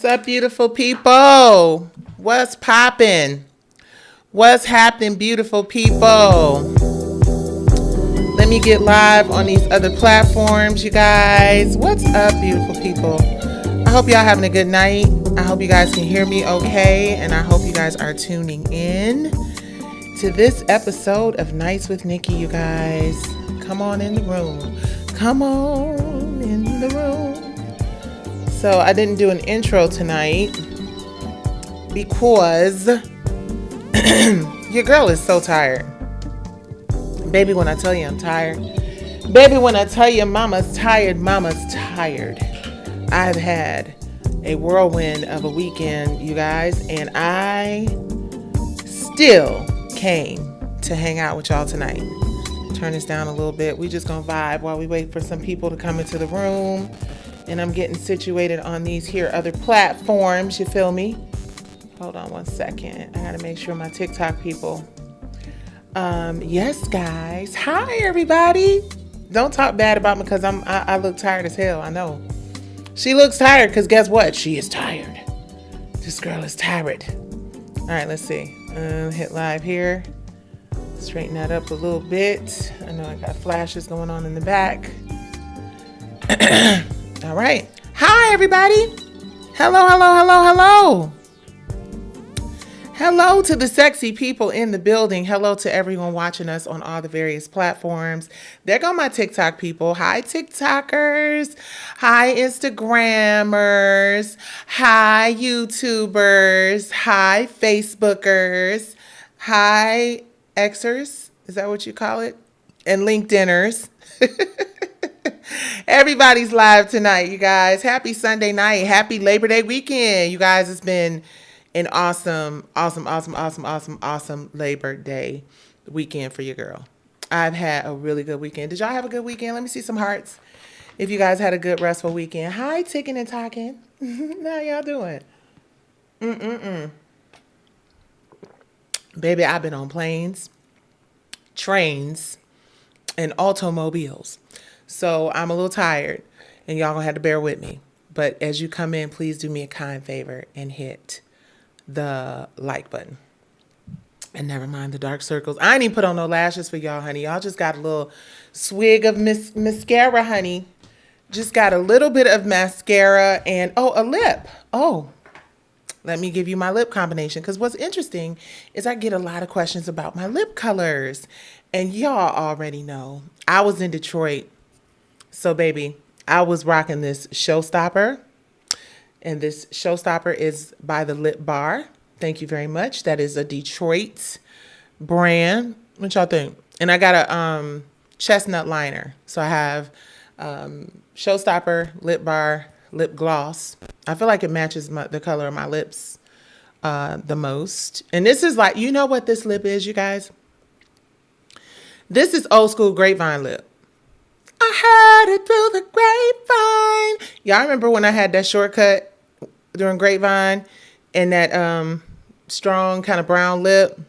What's up, beautiful people? What's poppin'? What's happening, beautiful people? Let me get live on these other platforms, you guys. What's up, beautiful people? I hope y'all having a good night. I hope you guys can hear me okay, and I hope you guys are tuning in to this episode of Nights with Nicci, you guys. Come on in the room. Come on in the room. So I didn't do an intro tonight because your girl is so tired. Baby, when I tell you I'm tired. Baby, when I tell you mama's tired, mama's tired. I've had a whirlwind of a weekend, you guys, and I still came to hang out with y'all tonight. Turn this down a little bit. We just gonna vibe while we wait for some people to come into the room. And I'm getting situated on these here other platforms, you feel me? Hold on one second. I gotta make sure my TikTok people. Yes, guys. Hi, everybody. Don't talk bad about me because I look tired as hell. I know. She looks tired because guess what? She is tired. This girl is tired. All right, let's see. Hit live here. Straighten that up a little bit. I know I got flashes going on in the back. All right. Hi, everybody. Hello, hello, hello, hello. Hello to the sexy people in the building. Hello to everyone watching us on all the various platforms. There go my TikTok people. Hi, TikTokers. Hi, Instagrammers. Hi, YouTubers. Hi, Facebookers. Hi, Xers. Is that what you call it? And LinkedIners. Everybody's live tonight, you guys. Happy Sunday night. Happy Labor Day weekend. You guys, it's been an awesome Labor Day weekend for your girl. I've had a really good weekend. Did y'all have a good weekend? Let me see some hearts. If you guys had a good restful weekend. Hi, Ticking and Talking. How y'all doing? Baby, I've been on planes, trains, and automobiles. So I'm a little tired, and y'all gonna have to bear with me. But as you come in, please do me a kind favor and hit the like button. And never mind the dark circles. I ain't even put on no lashes for y'all, honey. Y'all just got a little swig of mascara, honey. Just got a little bit of mascara and, a lip. Oh, let me give you my lip combination. Because what's interesting is I get a lot of questions about my lip colors. And y'all already know. I was in Detroit. So, baby, I was rocking this Showstopper. And this Showstopper is by the Lip Bar. Thank you very much. That is a Detroit brand. What y'all think? And I got a chestnut liner. So I have Showstopper, Lip Bar, lip gloss. I feel like it matches the color of my lips the most. And this is like, you know what this lip is, you guys? This is old school grapevine lip. I heard it through the grapevine. Y'all remember when I had that shortcut during grapevine and that strong kind of brown lip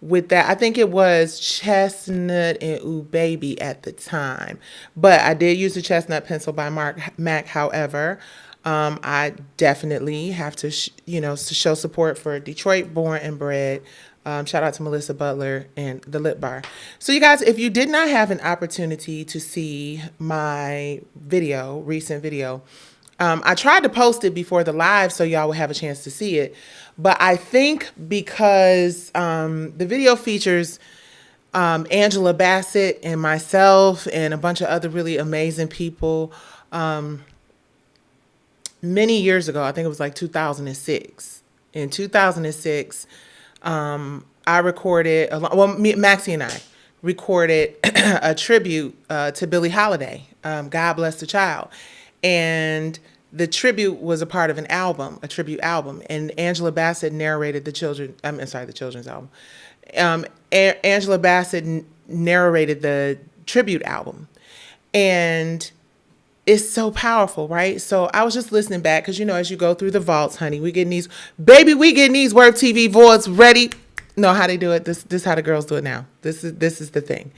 with that? I think it was chestnut and ooh baby at the time. But I did use the chestnut pencil by MAC. However, I definitely have to, to show support for Detroit born and bred. Shout out to Melissa Butler and the Lip Bar. So you guys, if you did not have an opportunity to see my recent video, I tried to post it before the live so y'all would have a chance to see it. But I think because the video features Angela Bassett and myself and a bunch of other really amazing people many years ago, I think it was like 2006. In 2006, I recorded, Maxie and I recorded a tribute to Billie Holiday, God Bless the Child. And the tribute was a part of a tribute album. And Angela Bassett narrated the children's album. Angela Bassett narrated the tribute album. And it's so powerful, right? So I was just listening back because, as you go through the vaults, honey, we getting these Worth TV vaults ready. No, how they do it. This is how the girls do it now. This is the thing.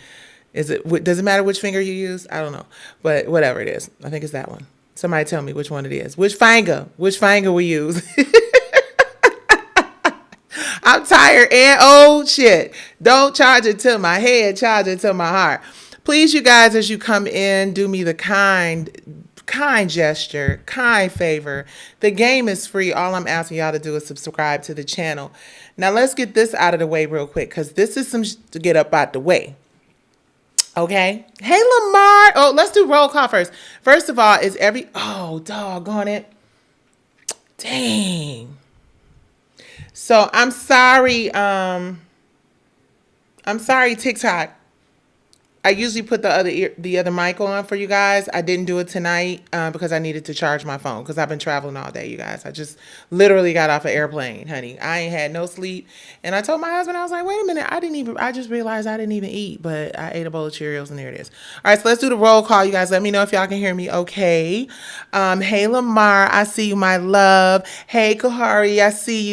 Does it matter which finger you use? I don't know, but whatever it is, I think it's that one. Somebody tell me which one it is. Which finger? Which finger we use? I'm tired and old. Shit. Don't charge it to my head. Charge it to my heart. Please, you guys, as you come in, do me the kind gesture, kind favor. The game is free. All I'm asking y'all to do is subscribe to the channel. Now let's get this out of the way real quick, because this is some to get up out the way. Okay. Hey, Lamar. Oh, let's do roll call first. First of all, oh, doggone it. Dang. So I'm sorry, TikTok. I usually put the other mic on for you guys. I didn't do it tonight because I needed to charge my phone because I've been traveling all day, you guys. I just literally got off an airplane, honey. I ain't had no sleep. And I told my husband, I was like, wait a minute. I just realized I didn't even eat, but I ate a bowl of Cheerios and there it is. All right, so let's do the roll call, you guys. Let me know if y'all can hear me okay. Hey, Lamar, I see you, my love. Hey, Kahari, I see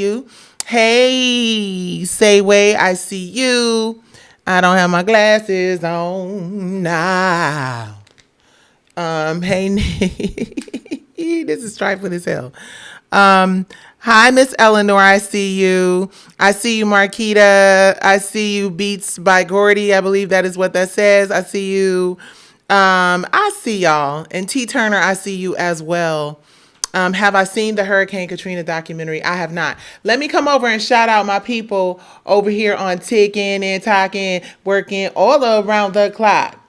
you. Hey, Sayway, I see you. I don't have my glasses on now. Hey, this is trifling as hell. Hi, Miss Eleanor. I see you. I see you, Marquita. I see you, Beats by Gordy. I believe that is what that says. I see you. I see y'all. And T. Turner, I see you as well. Have I seen the Hurricane Katrina documentary? I have not. Let me come over and shout out my people over here on Ticking and Talking, working all around the clock.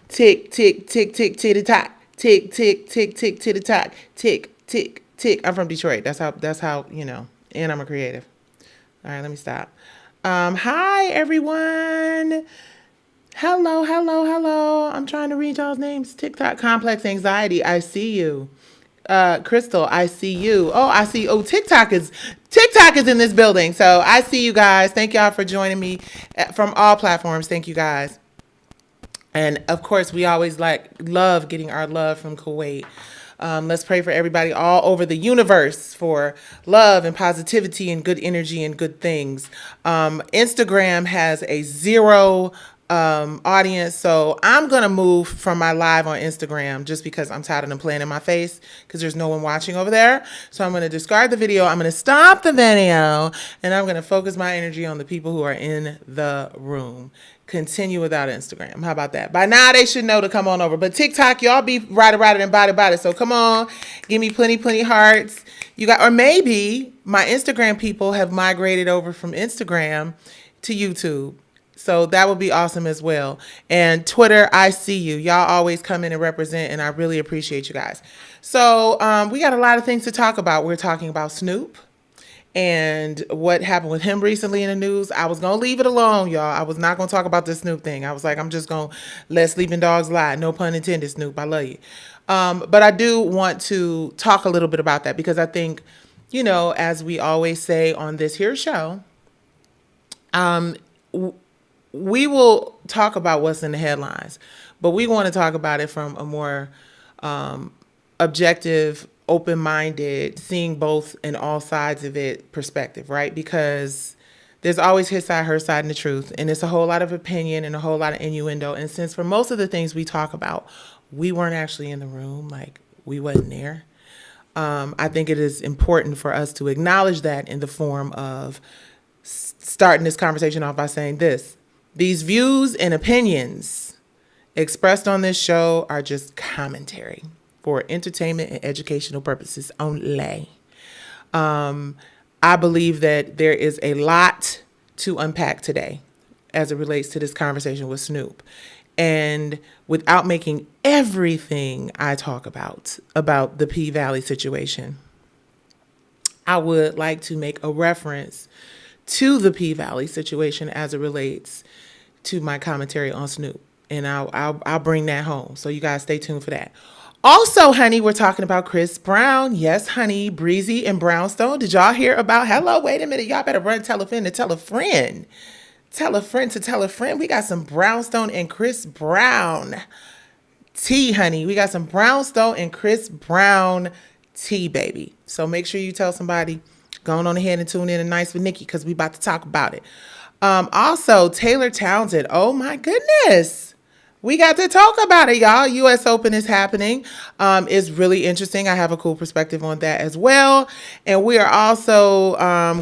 Tick, tick, tick, tick, tick, tick, tock. Tick, tick, tick, tick, tick, tock. Tick, tick, tick. I'm from Detroit. That's how, and I'm a creative. All right, let me stop. Hi, everyone. Hello. I'm trying to read y'all's names. TikTok Complex Anxiety. I see you. Crystal, I see you. Oh, I see. Oh, TikTok is in this building. So I see you guys. Thank y'all for joining me from all platforms. Thank you guys. And of course, we always love getting our love from Kuwait. Let's pray for everybody all over the universe for love and positivity and good energy and good things. Instagram has a 0 audience, so I'm gonna move from my live on Instagram just because I'm tired of them playing in my face because there's no one watching over there. So I'm gonna discard the video, I'm gonna stop the video, and I'm gonna focus my energy on the people who are in the room. Continue without Instagram. How about that? By now they should know to come on over. But TikTok, y'all be right about it and about it. So come on, give me plenty hearts. Or maybe my Instagram people have migrated over from Instagram to YouTube. So that would be awesome as well. And Twitter, I see you. Y'all always come in and represent, and I really appreciate you guys. So we got a lot of things to talk about. We're talking about Snoop and what happened with him recently in the news. I was going to leave it alone, y'all. I was not going to talk about this Snoop thing. I was like, I'm just going to let sleeping dogs lie. No pun intended, Snoop. I love you. But I do want to talk a little bit about that because I think, as we always say on this here show, we will talk about what's in the headlines, but we want to talk about it from a more objective, open-minded, seeing both and all sides of it perspective, right? Because there's always his side, her side, and the truth. And it's a whole lot of opinion and a whole lot of innuendo. And since for most of the things we talk about, we weren't actually in the room, like we wasn't there. I think it is important for us to acknowledge that in the form of starting this conversation off by saying this. These views and opinions expressed on this show are just commentary for entertainment and educational purposes only. I believe that there is a lot to unpack today as it relates to this conversation with Snoop. And without making everything I talk about the P Valley situation, I would like to make a reference to the P Valley situation as it relates to my commentary on Snoop. And I'll bring that home. So you guys stay tuned for that. Also, honey, we're talking about Chris Brown. Yes, honey, Breezy and Brownstone. Did y'all hear about, hello, wait a minute. Y'all better run tell a friend to tell a friend. Tell a friend to tell a friend. We got some Brownstone and Chris Brown tea, honey. We got some Brownstone and Chris Brown tea, baby. So make sure you tell somebody. Go on ahead and tune in and Nice with Nicci because we about to talk about it. Also, Taylor Townsend. Oh, my goodness. We got to talk about it, y'all. U.S. Open is happening. It's really interesting. I have a cool perspective on that as well. And we are also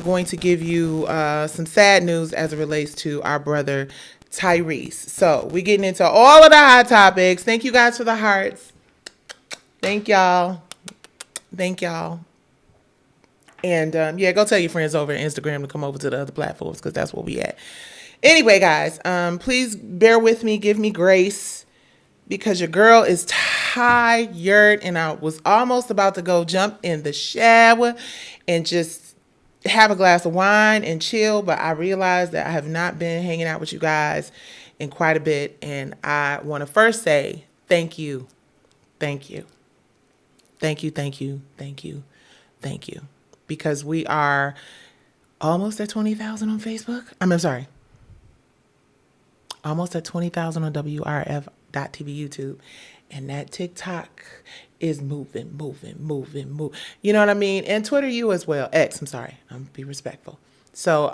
going to give you some sad news as it relates to our brother Tyrese. So we're getting into all of the hot topics. Thank you guys for the hearts. Thank y'all. Thank y'all. And yeah, go tell your friends over at Instagram to come over to the other platforms because that's where we at. Anyway, guys, please bear with me. Give me grace because your girl is tired and I was almost about to go jump in the shower and just have a glass of wine and chill. But I realized that I have not been hanging out with you guys in quite a bit. And I want to first say thank you. Thank you. Thank you. Thank you. Thank you. Thank you. Because we are almost at 20,000 on Facebook. I'm sorry. Almost at 20,000 on WRF.TV YouTube. And that TikTok is moving. You know what I mean? And Twitter, you as well. X, I'm sorry. Be respectful. So,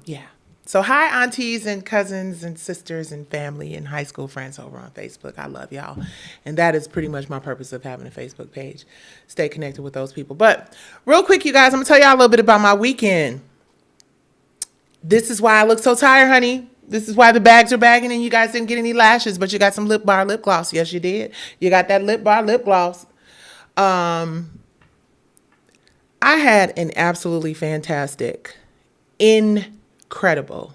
yeah. So, hi, aunties and cousins and sisters and family and high school friends over on Facebook. I love y'all. And that is pretty much my purpose of having a Facebook page. Stay connected with those people. But real quick, you guys, I'm going to tell y'all a little bit about my weekend. This is why I look so tired, honey. This is why the bags are bagging and you guys didn't get any lashes, but you got some lip bar lip gloss. Yes, you did. You got that lip bar lip gloss. I had an absolutely fantastic, incredible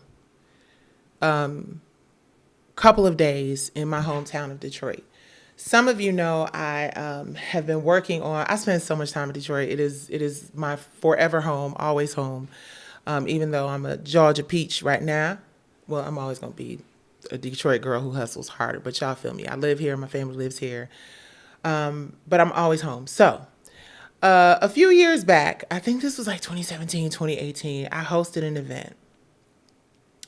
couple of days in my hometown of Detroit. Some of you know I have been working on, I spend so much time in Detroit. It is my forever home, always home. Even though I'm a Georgia peach right now. Well, I'm always going to be a Detroit girl who hustles harder, but y'all feel me. I live here. My family lives here. But I'm always home. So a few years back, I think this was like 2017, 2018, I hosted an event.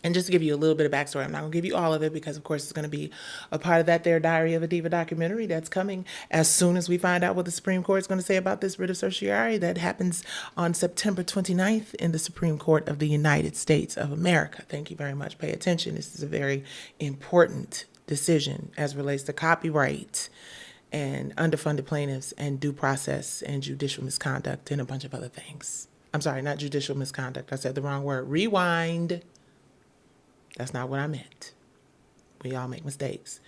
And just to give you a little bit of backstory, I'm not going to give you all of it because, of course, it's going to be a part of that there Diary of a Diva documentary that's coming as soon as we find out what the Supreme Court is going to say about this writ of certiorari that happens on September 29th in the Supreme Court of the United States of America. Thank you very much. Pay attention. This is a very important decision as relates to copyright and underfunded plaintiffs and due process and judicial misconduct and a bunch of other things. I'm sorry, not judicial misconduct. I said the wrong word. Rewind. That's not what I meant. We all make mistakes.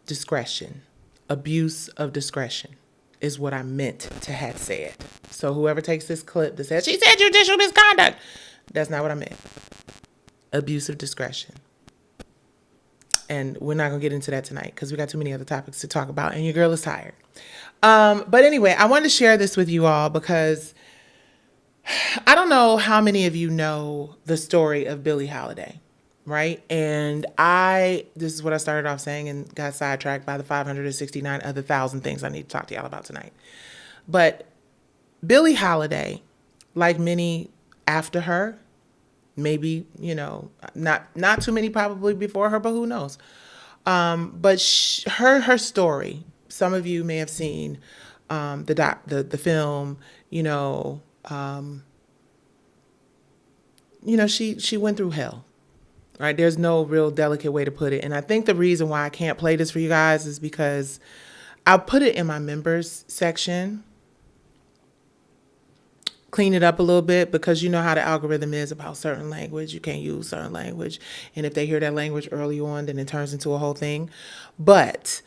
Discretion. Abuse of discretion is what I meant to have said. So whoever takes this clip that says, she said judicial misconduct, that's not what I meant. Abuse of discretion. And we're not going to get into that tonight because we got too many other topics to talk about and your girl is tired. But anyway, I wanted to share this with you all because I don't know how many of you know the story of Billie Holiday, right? And this is what I started off saying and got sidetracked by the 569 other thousand things I need to talk to y'all about tonight. But Billie Holiday, like many after her, maybe, not too many probably before her, but who knows? But her story, some of you may have seen the film, she went through hell, right? There's no real delicate way to put it. And I think the reason why I can't play this for you guys is because I'll put it in my members section, clean it up a little bit because you know how the algorithm is about certain language. You can't use certain language. And if they hear that language early on, then it turns into a whole thing. But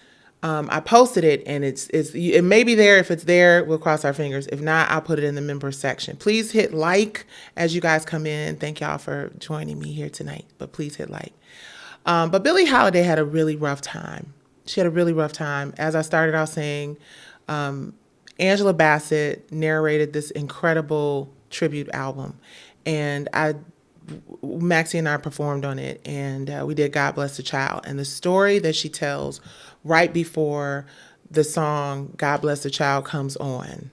I posted it and it may be there. If it's there, we'll cross our fingers. If not, I'll put it in the members section. Please hit like as you guys come in. Thank y'all for joining me here tonight, but please hit like. But Billie Holiday had a really rough time. She had a really rough time. As I started out saying, Angela Bassett narrated this incredible tribute album and Maxie and I performed on it and we did God Bless the Child. And the story that she tells right before the song God Bless the Child comes on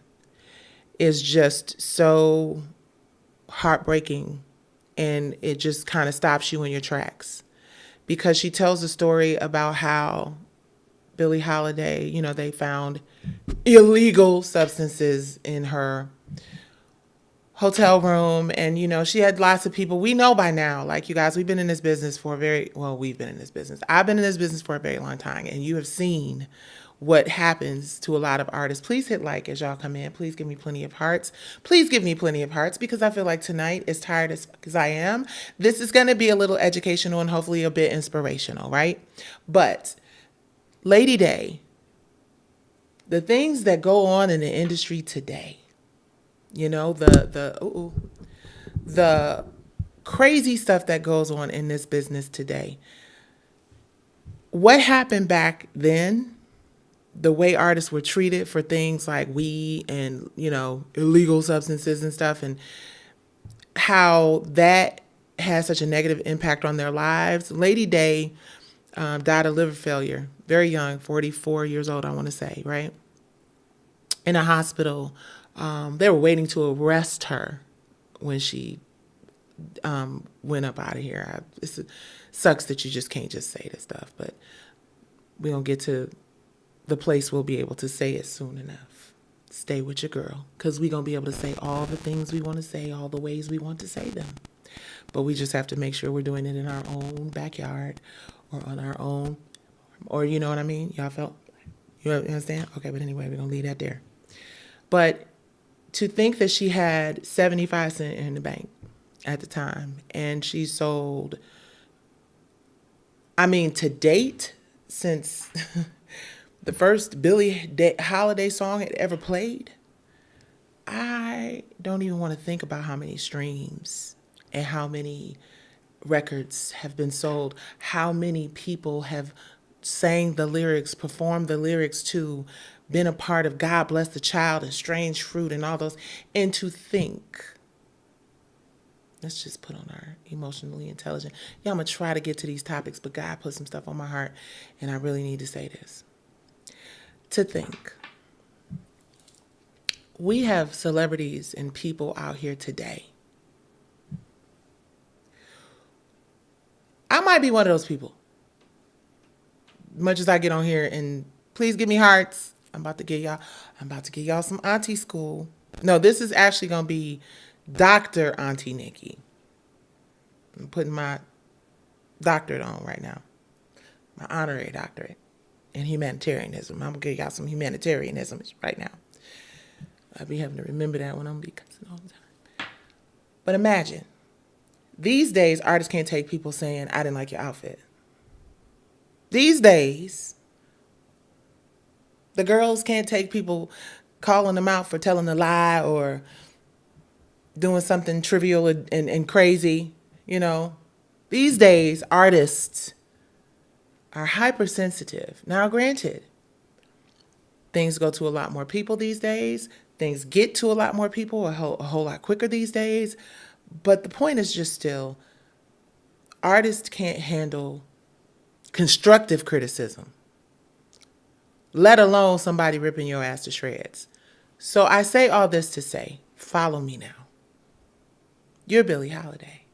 is just so heartbreaking and it just kind of stops you in your tracks because she tells a story about how Billie Holiday, they found illegal substances in her hotel room, and she had lots of people. We know by now, like, you guys, we've been in this business for we've been in this business. I've been in this business for a very long time, and you have seen what happens to a lot of artists. Please hit like as y'all come in. Please give me plenty of hearts. Please give me plenty of hearts, because I feel like tonight, as tired as I am, this is going to be a little educational and hopefully a bit inspirational, right? But Lady Day, the things that go on in the industry today, the crazy stuff that goes on in this business today. What happened back then, the way artists were treated for things like weed and, illegal substances and stuff, and how that has such a negative impact on their lives. Lady Day died of liver failure, very young, 44 years old, I want to say, right? In a hospital. They were waiting to arrest her when she went up out of here. It sucks that you just can't just say this stuff, but we're going to get to the place we'll be able to say it soon enough. Stay with your girl, because we're going to be able to say all the things we want to say, all the ways we want to say them. But we just have to make sure we're doing it in our own backyard or on our own, or you know what I mean? Y'all felt? You understand? Okay, but anyway, we're going to leave that there. But to think that she had 75 cents in the bank at the time, and she sold, to date, since the first Billie Holiday song had ever played, I don't even want to think about how many streams and how many records have been sold, how many people have sang the lyrics, performed the lyrics to, been a part of God Bless the Child and Strange Fruit and all those. And to think, let's just put on our emotionally intelligent. Yeah, I'm going to try to get to these topics, but God put some stuff on my heart, and I really need to say this. To think, we have celebrities and people out here today. I might be one of those people. Much as I get on here and please give me hearts. I'm about to give y'all some auntie school. No, this is actually going to be Dr. Auntie Nicci. I'm putting my doctorate on right now. My honorary doctorate in humanitarianism. I'm going to give y'all some humanitarianism right now. I'll be having to remember that when I'm be cussing all the time. But imagine, these days, artists can't take people saying, I didn't like your outfit. These days, the girls can't take people calling them out for telling a lie or doing something trivial and crazy, These days, artists are hypersensitive. Now, granted, things go to a lot more people these days. Things get to a lot more people a whole lot quicker these days. But the point is just still, artists can't handle constructive criticism, let alone somebody ripping your ass to shreds. So I say all this to say, follow me now. You're Billie Holiday.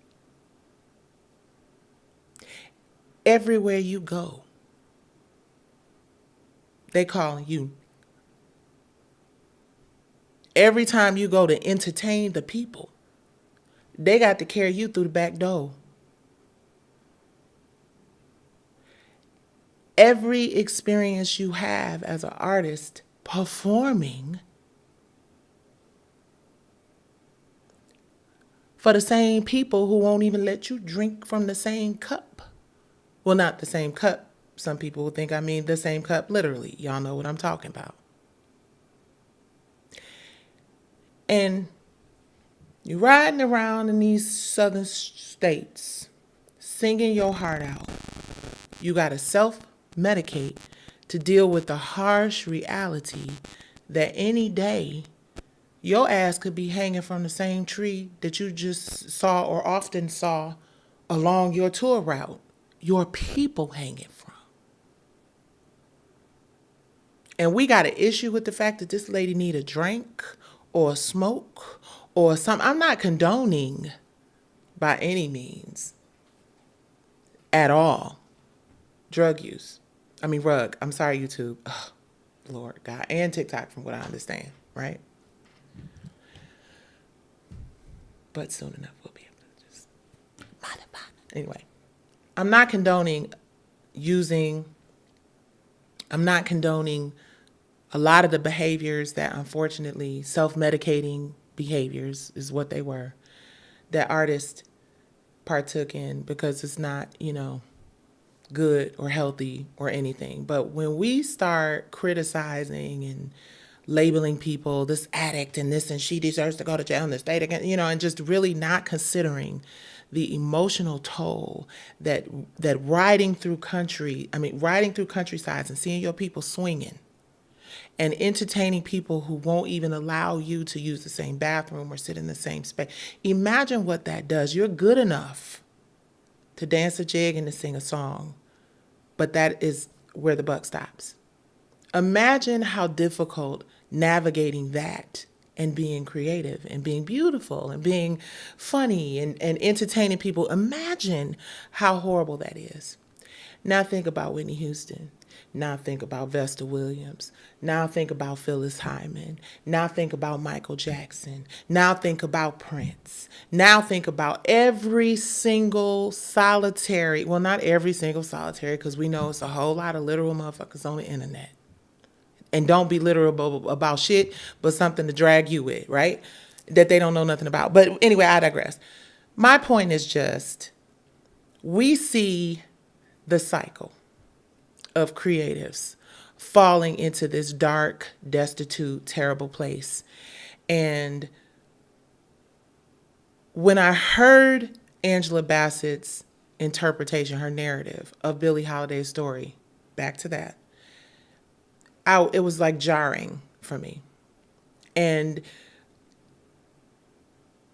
Everywhere you go, they calling you. Every time you go to entertain the people, they got to carry you through the back door. Every experience you have as an artist performing for the same people who won't even let you drink from the same cup. Well, not the same cup. Some people will think I mean the same cup literally. Y'all know what I'm talking about. And you're riding around in these southern states, singing your heart out. You got to self-medicate to deal with the harsh reality that any day your ass could be hanging from the same tree that you just saw or often saw along your tour route. Your people hanging from. And we got an issue with the fact that this lady need a drink or a smoke or something. I'm not condoning by any means at all drug use. I'm sorry, YouTube. Ugh, Lord God. And TikTok from what I understand, right? but soon enough we'll be able to just anyway. I'm not condoning using. I'm not condoning a lot of the behaviors that unfortunately self-medicating behaviors is what they were that artists partook in because it's not, good or healthy or anything. But when we start criticizing and labeling people this addict and this and she deserves to go to jail in the state again, and just really not considering the emotional toll that riding through countrysides and seeing your people swinging and entertaining people who won't even allow you to use the same bathroom or sit in the same space. Imagine what that does. You're good enough to dance a jig and to sing a song, but that is where the buck stops. Imagine how difficult navigating that and being creative and being beautiful and being funny and entertaining people. Imagine how horrible that is. Now think about Whitney Houston. Now think about Vesta Williams. Now think about Phyllis Hyman. Now think about Michael Jackson. Now think about Prince. Now think about every single solitary, well, not every single solitary, because we know it's a whole lot of literal motherfuckers on the internet. And don't be literal about shit, but something to drag you with, right? That they don't know nothing about. But anyway, I digress. My point is just, we see the cycle of creatives falling into this dark, destitute, terrible place. And when I heard Angela Bassett's interpretation, her narrative of Billie Holiday's story, back to that, it was like jarring for me. And,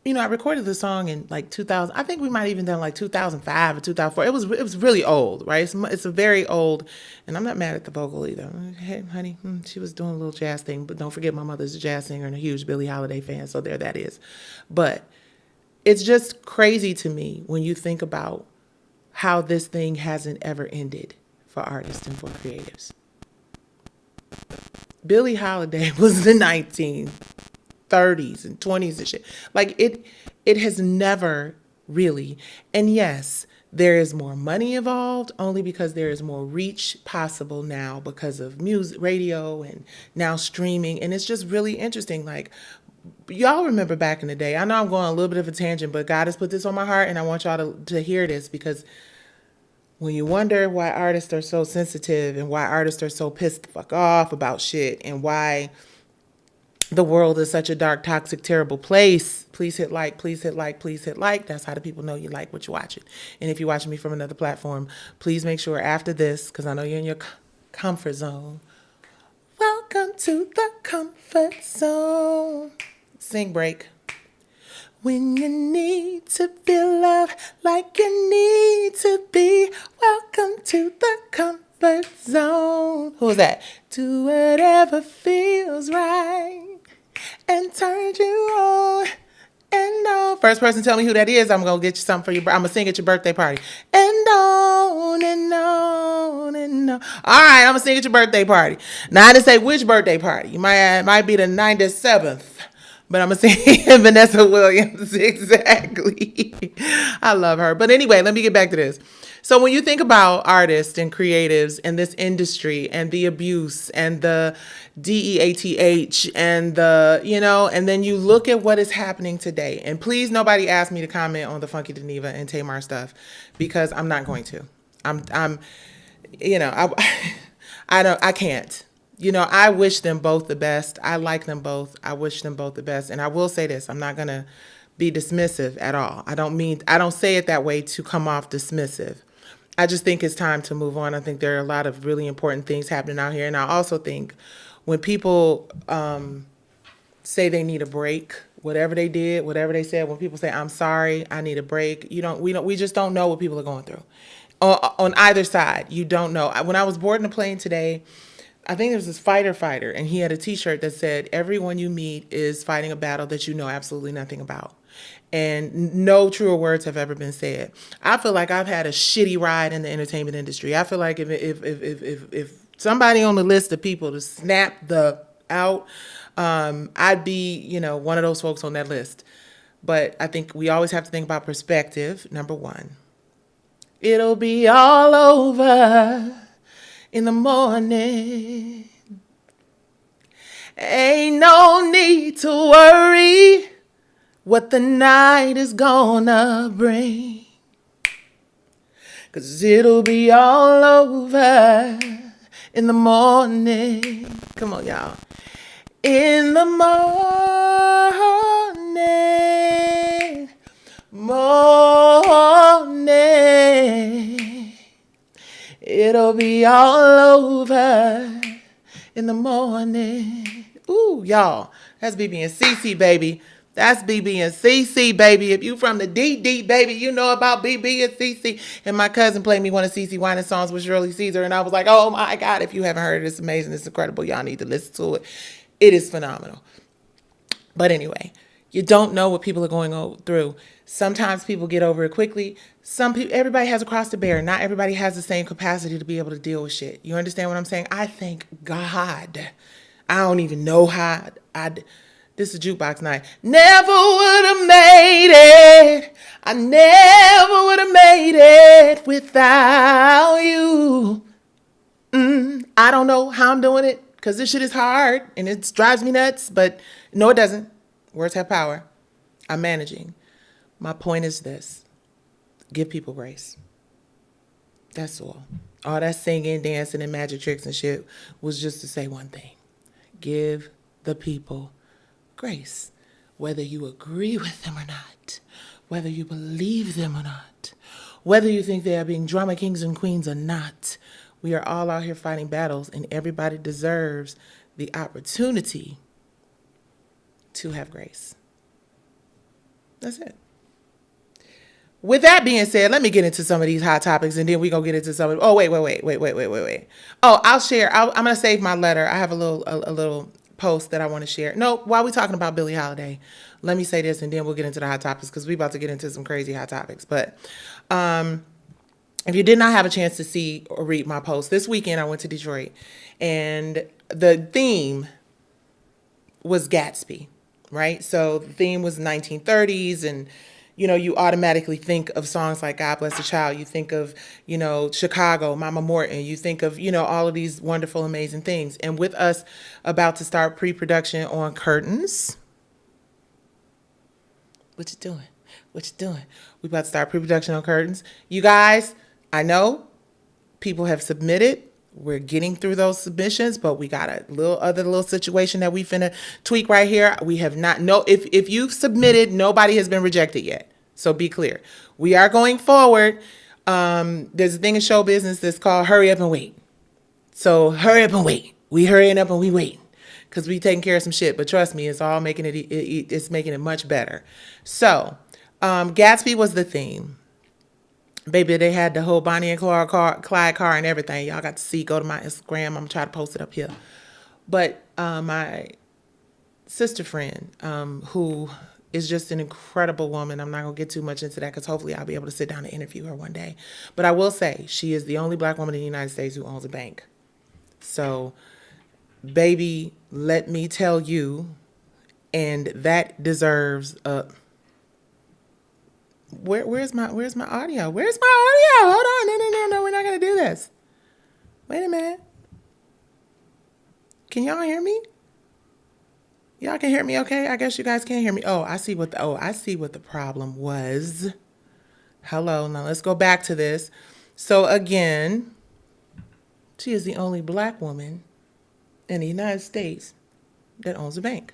I recorded the song in like 2000. I think we might have even done like 2005 or 2004. It was really old, right? It's a very old, and I'm not mad at the vocal either. Hey, honey, she was doing a little jazz thing, but don't forget my mother's a jazz singer and a huge Billie Holiday fan, so there that is. But it's just crazy to me when you think about how this thing hasn't ever ended for artists and for creatives. Billie Holiday was the 1930s and 20s and shit. Like it has never really. And yes, there is more money involved only because there is more reach possible now because of music, radio, and now streaming. And it's just really interesting. Like, y'all remember back in the day, I know I'm going a little bit of a tangent, but God has put this on my heart and I want y'all to hear this, because when you wonder why artists are so sensitive and why artists are so pissed the fuck off about shit and why the world is such a dark, toxic, terrible place, please hit like, please hit like, please hit like. That's how the people know you like what you're watching. And if you're watching me from another platform, please make sure after this, because I know you're in your comfort zone. Welcome to the comfort zone. Sing break. When you need to feel loved like you need to be, welcome to the comfort zone. Who is that? Do whatever feels right and turns you on and on. First person tell me who that is, I'm going to get you something for your I'm going to sing at your birthday party. And on and on and on. All right, I'm going to sing at your birthday party. Now, I didn't say which birthday party. You might be the 97th. But I'm going to say Vanessa Williams, exactly. I love her. But anyway, let me get back to this. So when you think about artists and creatives and this industry and the abuse and the DEATH and and then you look at what is happening today. And please, nobody ask me to comment on the Funky Geneva and Tamar stuff, because I'm not going to. I can't. I wish them both the best. I like them both. I wish them both the best. And I will say this, I'm not going to be dismissive at all. I don't say it that way to come off dismissive. I just think it's time to move on. I think there are a lot of really important things happening out here. And I also think when people say they need a break, whatever they did, whatever they said, when people say, I'm sorry, I need a break, we just don't know what people are going through. On either side, you don't know. When I was boarding a plane today, I think there was this fighter, and he had a T-shirt that said, everyone you meet is fighting a battle that you know absolutely nothing about. And no truer words have ever been said. I feel like I've had a shitty ride in the entertainment industry. I feel like if somebody on the list of people to snap the out, I'd be, one of those folks on that list. But I think we always have to think about perspective, number one. It'll be all over in the morning. Ain't no need to worry what the night is gonna bring. 'Cause it'll be all over in the morning. Come on, y'all. In the morning, it'll be all over in the morning. Ooh, y'all, that's BB and CC, baby. That's BB and CC, baby. If you from the deep, deep, baby, you know about BB and CC. And my cousin played me one of CC Winans songs with Shirley Caesar, and I was like, oh my God, if you haven't heard it, it's amazing. It's incredible. Y'all need to listen to it. It is phenomenal. But anyway, you don't know what people are going through. Sometimes people get over it quickly. Some people, everybody has a cross to bear. Not everybody has the same capacity to be able to deal with shit. You understand what I'm saying? I thank God. I don't even know how this is jukebox night. Never would have made it. I never would have made it without you. I don't know how I'm doing it because this shit is hard and it drives me nuts, but no, it doesn't. Words have power. I'm managing. My point is this. Give people grace. That's all. All that singing, dancing, and magic tricks and shit was just to say one thing. Give the people grace. Whether you agree with them or not. Whether you believe them or not. Whether you think they are being drama kings and queens or not. We are all out here fighting battles, and everybody deserves the opportunity to have grace. That's it. With that being said, let me get into some of these hot topics, and then we're going to get into some of... Oh, wait. Oh, I'll share. I'm going to save my letter. I have a little post that I want to share. No, while we're talking about Billie Holiday, let me say this, and then we'll get into the hot topics, because we're about to get into some crazy hot topics. But if you did not have a chance to see or read my post, this weekend I went to Detroit, and the theme was Gatsby, right? So the theme was 1930s, and you know, you automatically think of songs like God Bless the Child. You think of, you know, Chicago, Mama Morton. You think of, you know, all of these wonderful, amazing things. And with us about to start pre-production on Curtains. What you doing? We about to start pre-production on Curtains. You guys, I know people have submitted. We're getting through those submissions, but we got a little situation that we finna tweak right here. We have not, if you've submitted, nobody has been rejected yet. So be clear. We are going forward. There's a thing in show business that's called hurry up and wait. So hurry up and wait. We hurrying up and we wait because we taking care of some shit. But trust me, it's all making it's making it much better. So Gatsby was the theme. Baby, they had the whole Bonnie and Clyde car and everything. Y'all got to see. Go to my Instagram. I'm going to try to post it up here. But my sister friend, who is just an incredible woman. I'm not going to get too much into that because hopefully I'll be able to sit down and interview her one day. But I will say she is the only black woman in the United States who owns a bank. So, baby, let me tell you, and that deserves a... Where's my audio? Where's my audio? Hold on. No, we're not going to do this. Wait a minute. Can y'all hear me? Y'all can hear me okay? I guess you guys can't hear me. I see what the problem was. Hello. Now let's go back to this. So again, she is the only black woman in the United States that owns a bank.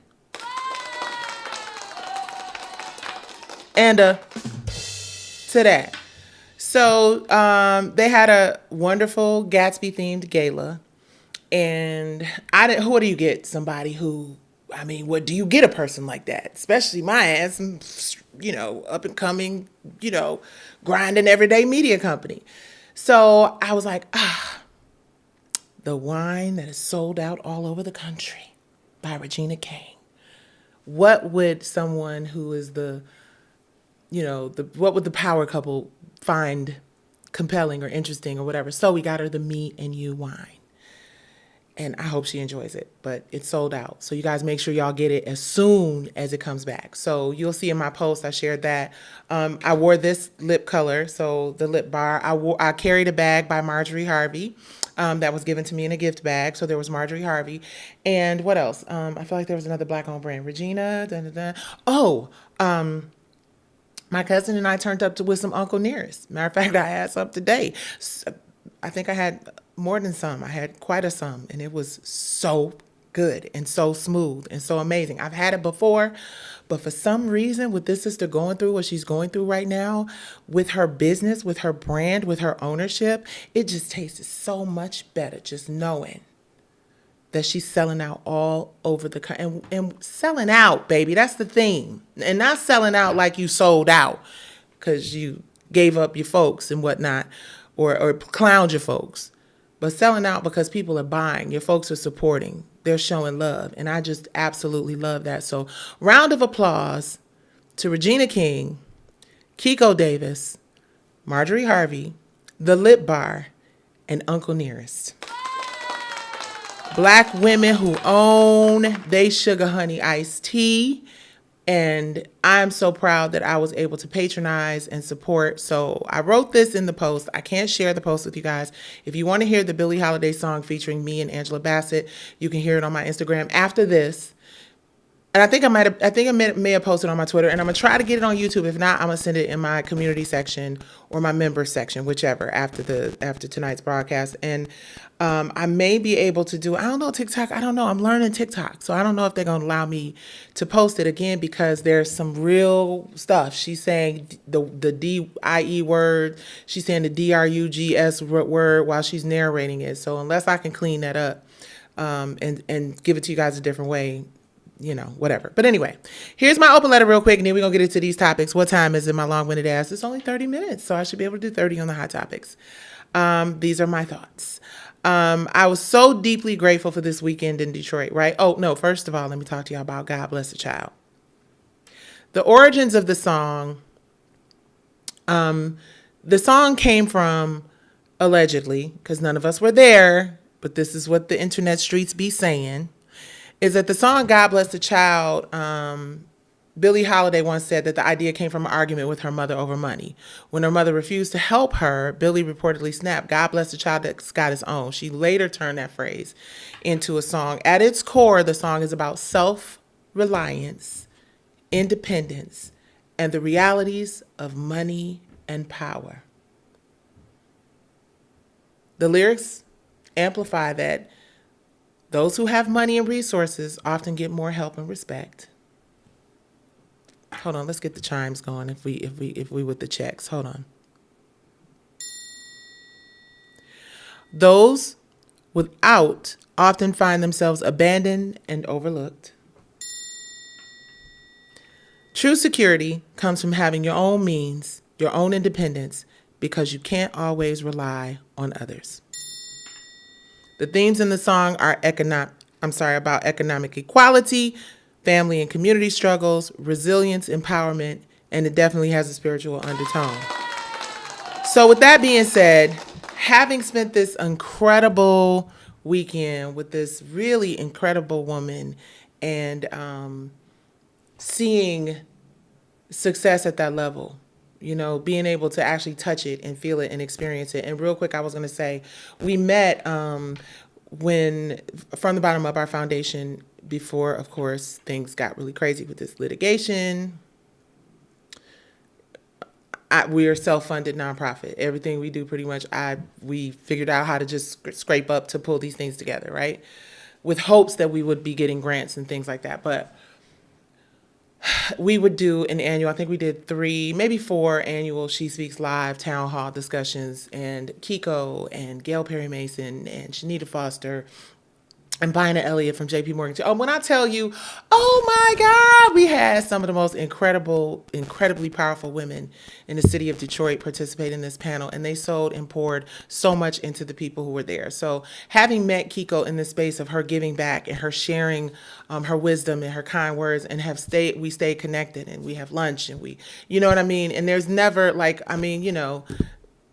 And to that. So they had a wonderful Gatsby themed gala. And what do you get? Somebody who, what do you get a person like that? Especially my ass, up and coming, grinding everyday media company. So I was like, the wine that is sold out all over the country by Regina King. What would someone who is what would the power couple find compelling or interesting or whatever? So we got her the Me and You wine. and I hope she enjoys it, but it's sold out. So you guys make sure y'all get it as soon as it comes back. So you'll see in my post, I shared that. I wore this lip color, so the lip bar. I carried a bag by Marjorie Harvey that was given to me in a gift bag. So there was Marjorie Harvey. And what else? I feel like there was another black-owned brand. Regina. Da, da, da. Oh, my cousin and I turned up with some Uncle Nearest. Matter of fact, I had some today. I think I had more than some. I had quite a some, and it was so good and so smooth and so amazing. I've had it before, but for some reason, with this sister going through what she's going through right now, with her business, with her brand, with her ownership, it just tasted so much better just knowing that she's selling out all over the country. And selling out, baby, that's the theme. And not selling out like you sold out because you gave up your folks and whatnot, or clowned your folks. But selling out because people are buying. Your folks are supporting. They're showing love. And I just absolutely love that. So round of applause to Regina King, Kiko Davis, Marjorie Harvey, The Lip Bar, and Uncle Nearest. Black women who own they sugar honey iced tea. And I'm so proud that I was able to patronize and support. So I wrote this in the post. I can't share the post with you guys. If you want to hear the Billie Holiday song featuring me and Angela Bassett, you can hear it on my Instagram after this. And I think I may have posted on my Twitter, and I'm gonna try to get it on YouTube. If not, I'm gonna send it in my community section or my member section, whichever, after tonight's broadcast. And I may be able to do, I don't know, TikTok. I don't know. I'm learning TikTok, so I don't know if they're gonna allow me to post it again because there's some real stuff. She's saying the DIE word. She's saying the DRUGS word while she's narrating it. So unless I can clean that up and give it to you guys a different way, whatever. But anyway, here's my open letter real quick, and then we're going to get into these topics. What time is it, my long-winded ass? It's only 30 minutes, so I should be able to do 30 on the hot topics. These are my thoughts. I was so deeply grateful for this weekend in Detroit, right? Oh, no, first of all, let me talk to y'all about God Bless the Child. The origins of the song came from, allegedly, because none of us were there, but this is what the internet streets be saying, is that the song God Bless the Child, Billie Holiday once said that the idea came from an argument with her mother over money. When her mother refused to help her, Billie reportedly snapped, "God bless the child that's got his own." She later turned that phrase into a song. At its core, the song is about self-reliance, independence, and the realities of money and power. The lyrics amplify that those who have money and resources often get more help and respect. Hold on, let's get the chimes going if we with the checks. Hold on. Those without often find themselves abandoned and overlooked. True security comes from having your own means, your own independence, because you can't always rely on others. The themes in the song are about economic equality, family and community struggles, resilience, empowerment, and it definitely has a spiritual undertone. So with that being said, having spent this incredible weekend with this really incredible woman and seeing success at that level, being able to actually touch it and feel it and experience it. And real quick, I was going to say, we met when from the bottom up our foundation before, of course, things got really crazy with this litigation. We are self-funded nonprofit. Everything we do pretty much, we figured out how to just scrape up to pull these things together, right? With hopes that we would be getting grants and things like that. But we would do an annual, I think we did 3, maybe 4 annual She Speaks Live town hall discussions, and Kiko and Gail Perry Mason and Shanita Foster and Bina Elliott from JP Morgan. Oh, when I tell you, oh my God, we had some of the most incredibly powerful women in the city of Detroit participate in this panel, and they sold and poured so much into the people who were there. So having met Kiko in the space of her giving back and her sharing her wisdom and her kind words, and we stayed connected, and we have lunch, and we, you know what I mean? And there's never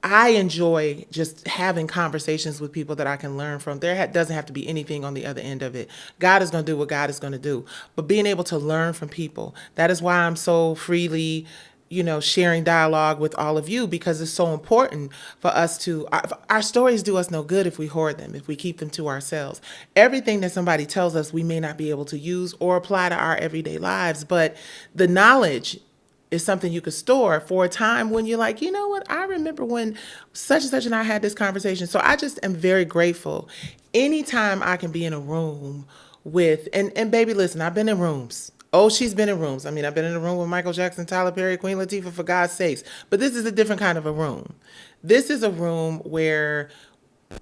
I enjoy just having conversations with people that I can learn from. There doesn't have to be anything on the other end of it. God is going to do what God is going to do. But being able to learn from people, that is why I'm so freely, sharing dialogue with all of you, because it's so important for us to, our stories do us no good if we hoard them, if we keep them to ourselves. Everything that somebody tells us we may not be able to use or apply to our everyday lives, but the knowledge is something you could store for a time when you're like, you know what, I remember when such and such and I had this conversation. So I just am very grateful anytime I can be in a room with, and baby, listen, I've been in rooms. Oh, she's been in rooms. I mean, I've been in a room with Michael Jackson, Tyler Perry, Queen Latifah, for God's sakes. But this is a different kind of a room. This is a room where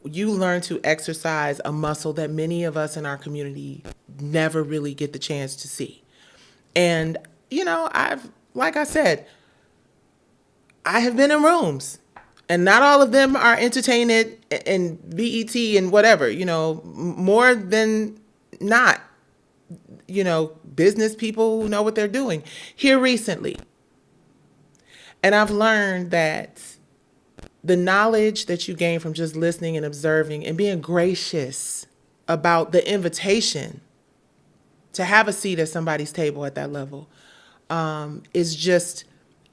you learn to exercise a muscle that many of us in our community never really get the chance to see. And, like I said, I have been in rooms, and not all of them are entertainment and BET and whatever, more than not, business people who know what they're doing here recently. And I've learned that the knowledge that you gain from just listening and observing and being gracious about the invitation to have a seat at somebody's table at that level is just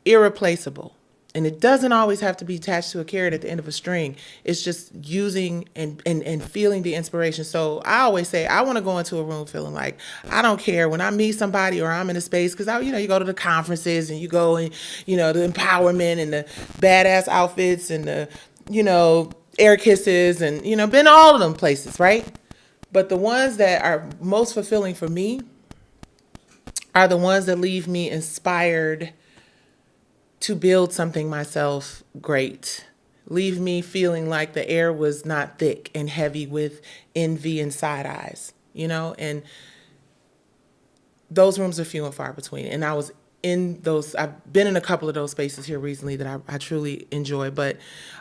irreplaceable. And it doesn't always have to be attached to a carrot at the end of a string. It's just using and feeling the inspiration. So I always say, I want to go into a room feeling like, I don't care when I meet somebody or I'm in a space, because you go to the conferences and you go and, the empowerment and the badass outfits and the, air kisses and, been all of them places, right? But the ones that are most fulfilling for me are the ones that leave me inspired to build something myself great. Leave me feeling like the air was not thick and heavy with envy and side eyes, and those rooms are few and far between. And I've been in a couple of those spaces here recently that I truly enjoy. But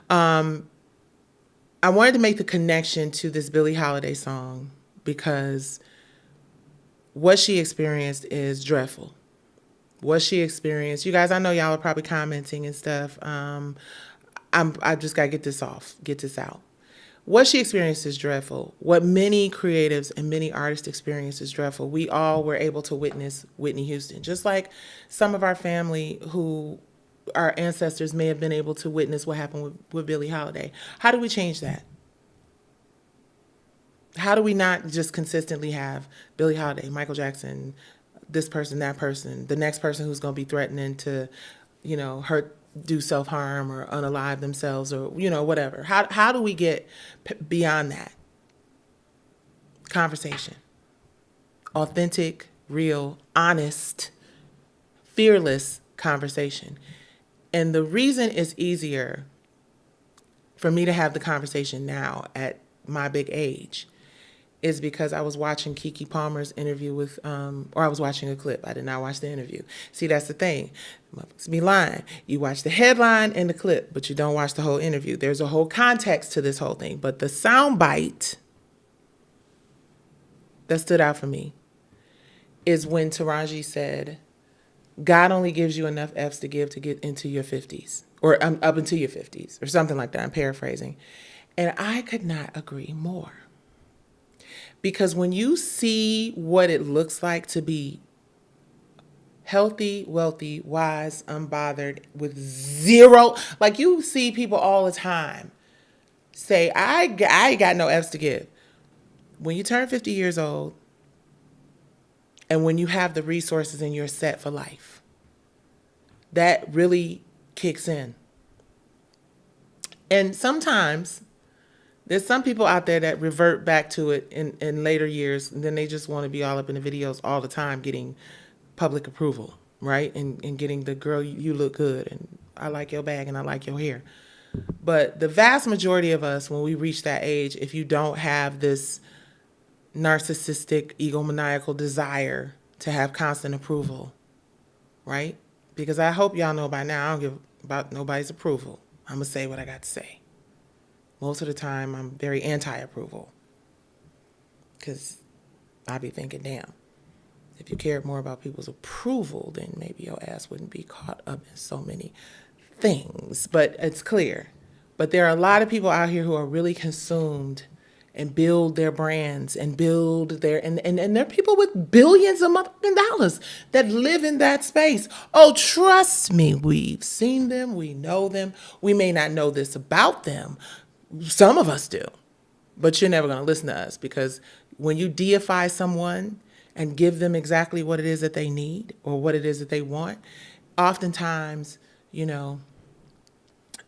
I wanted to make the connection to this Billie Holiday song because what she experienced is dreadful. What she experienced, you guys, I know y'all are probably commenting and stuff. I just got to get this out. What she experienced is dreadful. What many creatives and many artists experience is dreadful. We all were able to witness Whitney Houston, just like some of our family who our ancestors may have been able to witness what happened with Billie Holiday. How do we change that? How do we not just consistently have Billie Holiday, Michael Jackson, this person, that person, the next person who's going to be threatening to, hurt, do self-harm or unalive themselves or, whatever. How do we get beyond that? Conversation. Authentic, real, honest, fearless conversation. And the reason it's easier for me to have the conversation now at my big age is because I was watching Keke Palmer's interview with, or I was watching a clip. I did not watch the interview. See, that's the thing. Must be lying. You watch the headline and the clip, but you don't watch the whole interview. There's a whole context to this whole thing. But the soundbite that stood out for me is when Taraji said, God only gives you enough F's to give to get into your 50s, or up into your 50s, or something like that. I'm paraphrasing. And I could not agree more. Because when you see what it looks like to be healthy, wealthy, wise, unbothered, with zero, like you see people all the time say, I ain't got no F's to give. When you turn 50 years old and when you have the resources and you're set for life, that really kicks in. And sometimes there's some people out there that revert back to it in later years, and then they just want to be all up in the videos all the time, getting public approval, right? And getting the girl, you look good, and I like your bag, and I like your hair. But the vast majority of us, when we reach that age, if you don't have this narcissistic, egomaniacal desire to have constant approval, right? Because I hope y'all know by now, I don't give about nobody's approval. I'm going to say what I got to say. Most of the time, I'm very anti-approval because I be thinking, damn, if you cared more about people's approval, then maybe your ass wouldn't be caught up in so many things. But it's clear But there are a lot of people out here who are really consumed and build their brands and build their and there are people with billions of motherfucking dollars that live in that space. Oh, trust me, we've seen them, we know them. We may not know this about them. Some of us do. But you're never going to listen to us, because when you deify someone and give them exactly what it is that they need or what it is that they want, oftentimes, you know,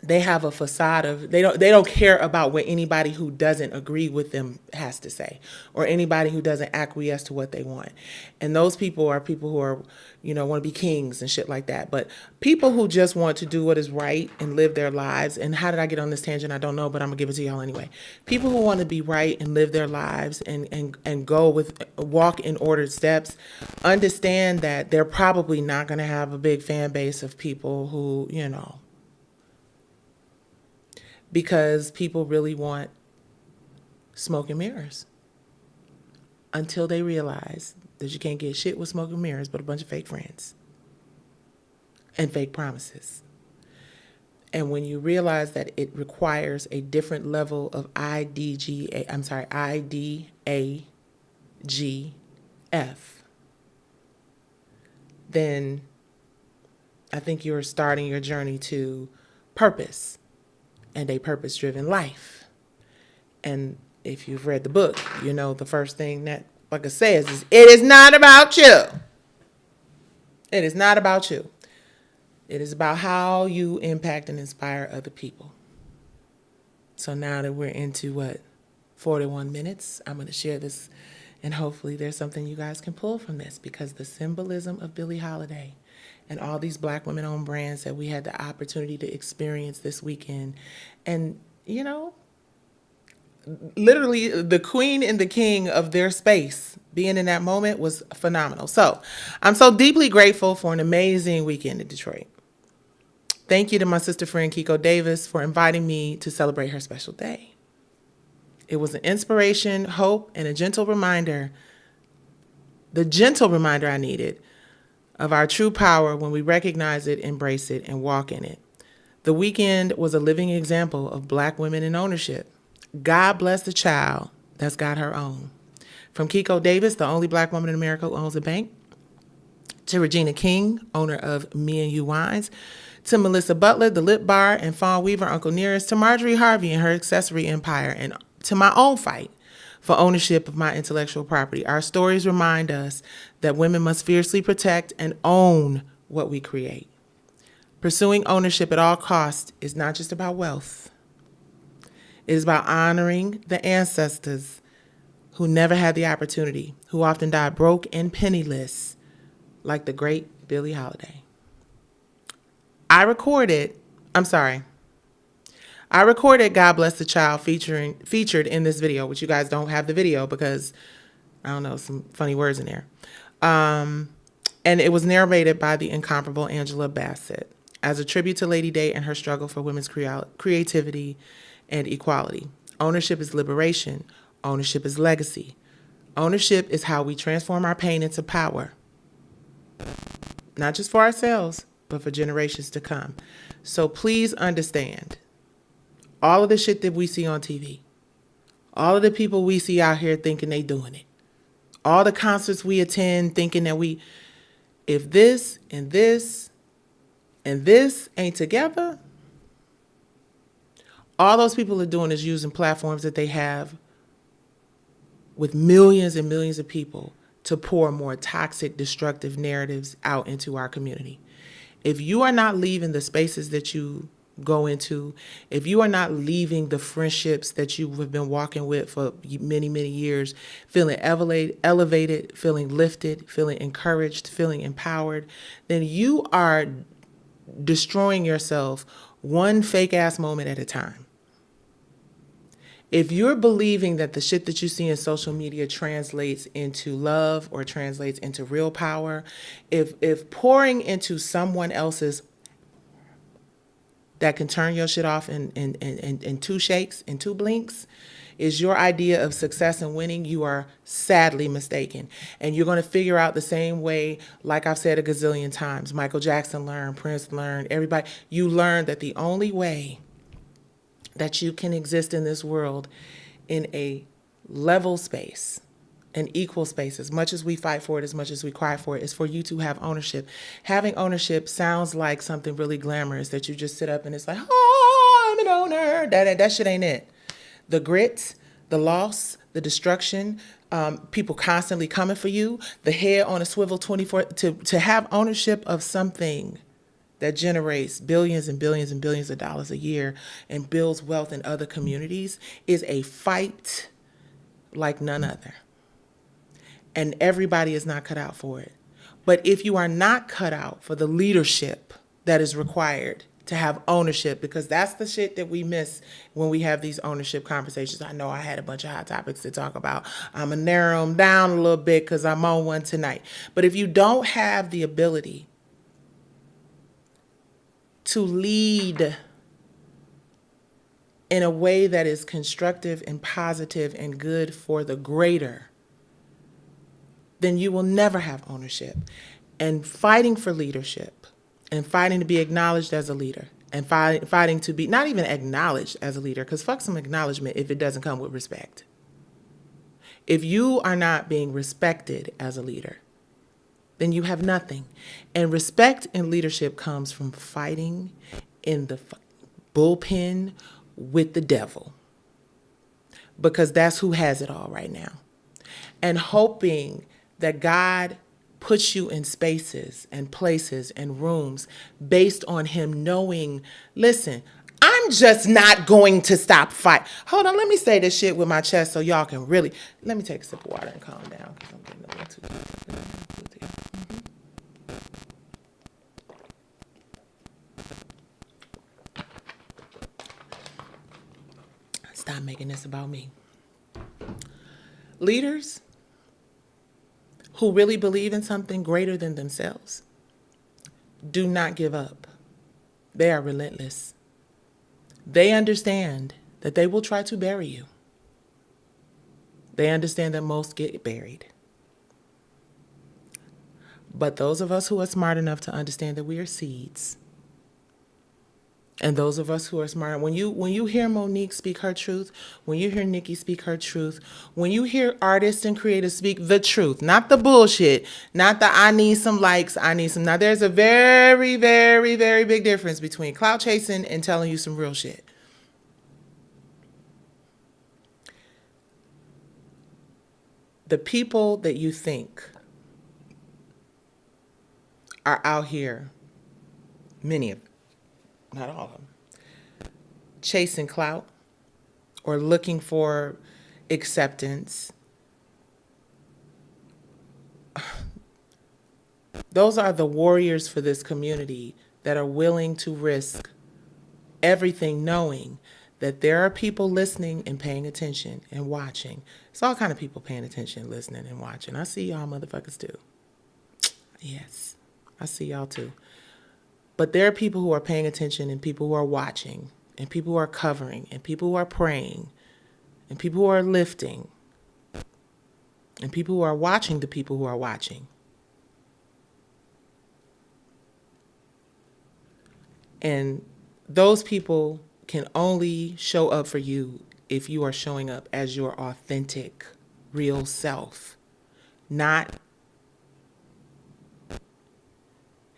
they have a facade of they don't care about what anybody who doesn't agree with them has to say, or anybody who doesn't acquiesce to what they want. And those people are people who are, you know, want to be kings and shit like that. But people who just want to do what is right and live their lives. And how did I get on this tangent? I don't know, but I'm gonna give it to y'all anyway. People who want to be right and live their lives and walk in ordered steps, understand that they're probably not gonna have a big fan base of people who, you know, because people really want smoke and mirrors until they realize that you can't get shit with smoke and mirrors but a bunch of fake friends and fake promises. And when you realize that it requires a different level of IDGF, then I think you're starting your journey to purpose and a purpose-driven life. And if you've read the book, you know the first thing that Bucka says is, it is not about you. It is not about you. It is about how you impact and inspire other people. So now that we're into 41 minutes, I'm going to share this, and hopefully there's something you guys can pull from this, because the symbolism of Billie Holiday and all these Black women-owned brands that we had the opportunity to experience this weekend. And, you know, literally the queen and the king of their space being in that moment was phenomenal. So I'm so deeply grateful for an amazing weekend in Detroit. Thank you to my sister friend Kiko Davis for inviting me to celebrate her special day. It was an inspiration, hope, and a gentle reminder, the gentle reminder I needed of our true power when we recognize it, embrace it, and walk in it. The weekend was a living example of Black women in ownership. God bless the child that's got her own. From Kiko Davis, the only Black woman in America who owns a bank, to Regina King, owner of Me and You Wines, to Melissa Butler, the Lip Bar, and Fawn Weaver, Uncle Nearest, to Marjorie Harvey and her accessory empire, and to my own fight for ownership of my intellectual property. Our stories remind us that women must fiercely protect and own what we create. Pursuing ownership at all costs is not just about wealth. It is about honoring the ancestors who never had the opportunity, who often died broke and penniless, like the great Billie Holiday. I recorded God Bless the Child featured in this video, which you guys don't have the video because, I don't know, some funny words in there. And it was narrated by the incomparable Angela Bassett as a tribute to Lady Day and her struggle for women's creativity and equality. Ownership is liberation. Ownership is legacy. Ownership is how we transform our pain into power. Not just for ourselves, but for generations to come. So please understand, all of the shit that we see on TV, all of the people we see out here thinking they doing it, all the concerts we attend thinking that if this and this and this ain't together, all those people are doing is using platforms that they have with millions and millions of people to pour more toxic, destructive narratives out into our community. If you are not leaving the spaces that you go into, if you are not leaving the friendships that you have been walking with for many, many years, feeling elevated, feeling lifted, feeling encouraged, feeling empowered, then you are destroying yourself one fake ass moment at a time. If you're believing that the shit that you see in social media translates into love or translates into real power, if pouring into someone else's that can turn your shit off in two shakes, in two blinks, is your idea of success and winning, you are sadly mistaken. And you're going to figure out the same way, like I've said a gazillion times, Michael Jackson learned, Prince learned, everybody, you learned that the only way that you can exist in this world in a level space, an equal space. As much as we fight for it, as much as we cry for it, is for you to have ownership. Having ownership sounds like something really glamorous that you just sit up and it's like, oh, I'm an owner. That shit ain't it. The grit, the loss, the destruction, people constantly coming for you, the head on a swivel 24, to have ownership of something that generates billions and billions and billions of dollars a year and builds wealth in other communities is a fight like none other. And everybody is not cut out for it. But if you are not cut out for the leadership that is required to have ownership, because that's the shit that we miss when we have these ownership conversations. I know I had a bunch of hot topics to talk about. I'm going to narrow them down a little bit because I'm on one tonight. But if you don't have the ability to lead in a way that is constructive and positive and good for the greater, then you will never have ownership. And fighting for leadership and fighting to be acknowledged as a leader and fighting to be not even acknowledged as a leader, because fuck some acknowledgement if it doesn't come with respect. If you are not being respected as a leader, then you have nothing. And respect and leadership comes from fighting in the bullpen with the devil, because that's who has it all right now. And hoping that God puts you in spaces and places and rooms based on him knowing, listen, I'm just not going to stop fight. Hold on, let me say this shit with my chest so y'all can really, let me take a sip of water and calm down because I'm getting a little too Stop making this about me. Leaders who really believe in something greater than themselves do not give up. They are relentless. They understand that they will try to bury you. They understand that most get buried. But those of us who are smart enough to understand that we are seeds, and those of us who are smart, when you hear Monique speak her truth, when you hear Nicci speak her truth, when you hear artists and creators speak the truth, not the bullshit, not the I need some likes, I need some. Now there's a very, very, very big difference between clout chasing and telling you some real shit. The people that you think are out here, many of them, not all of them, chasing clout or looking for acceptance. Those are the warriors for this community that are willing to risk everything, knowing that there are people listening and paying attention and watching. It's all kind of people paying attention, listening, and watching. I see y'all motherfuckers too. Yes, I see y'all too. But there are people who are paying attention and people who are watching and people who are covering and people who are praying and people who are lifting and people who are watching the people who are watching. And those people can only show up for you if you are showing up as your authentic, real self, not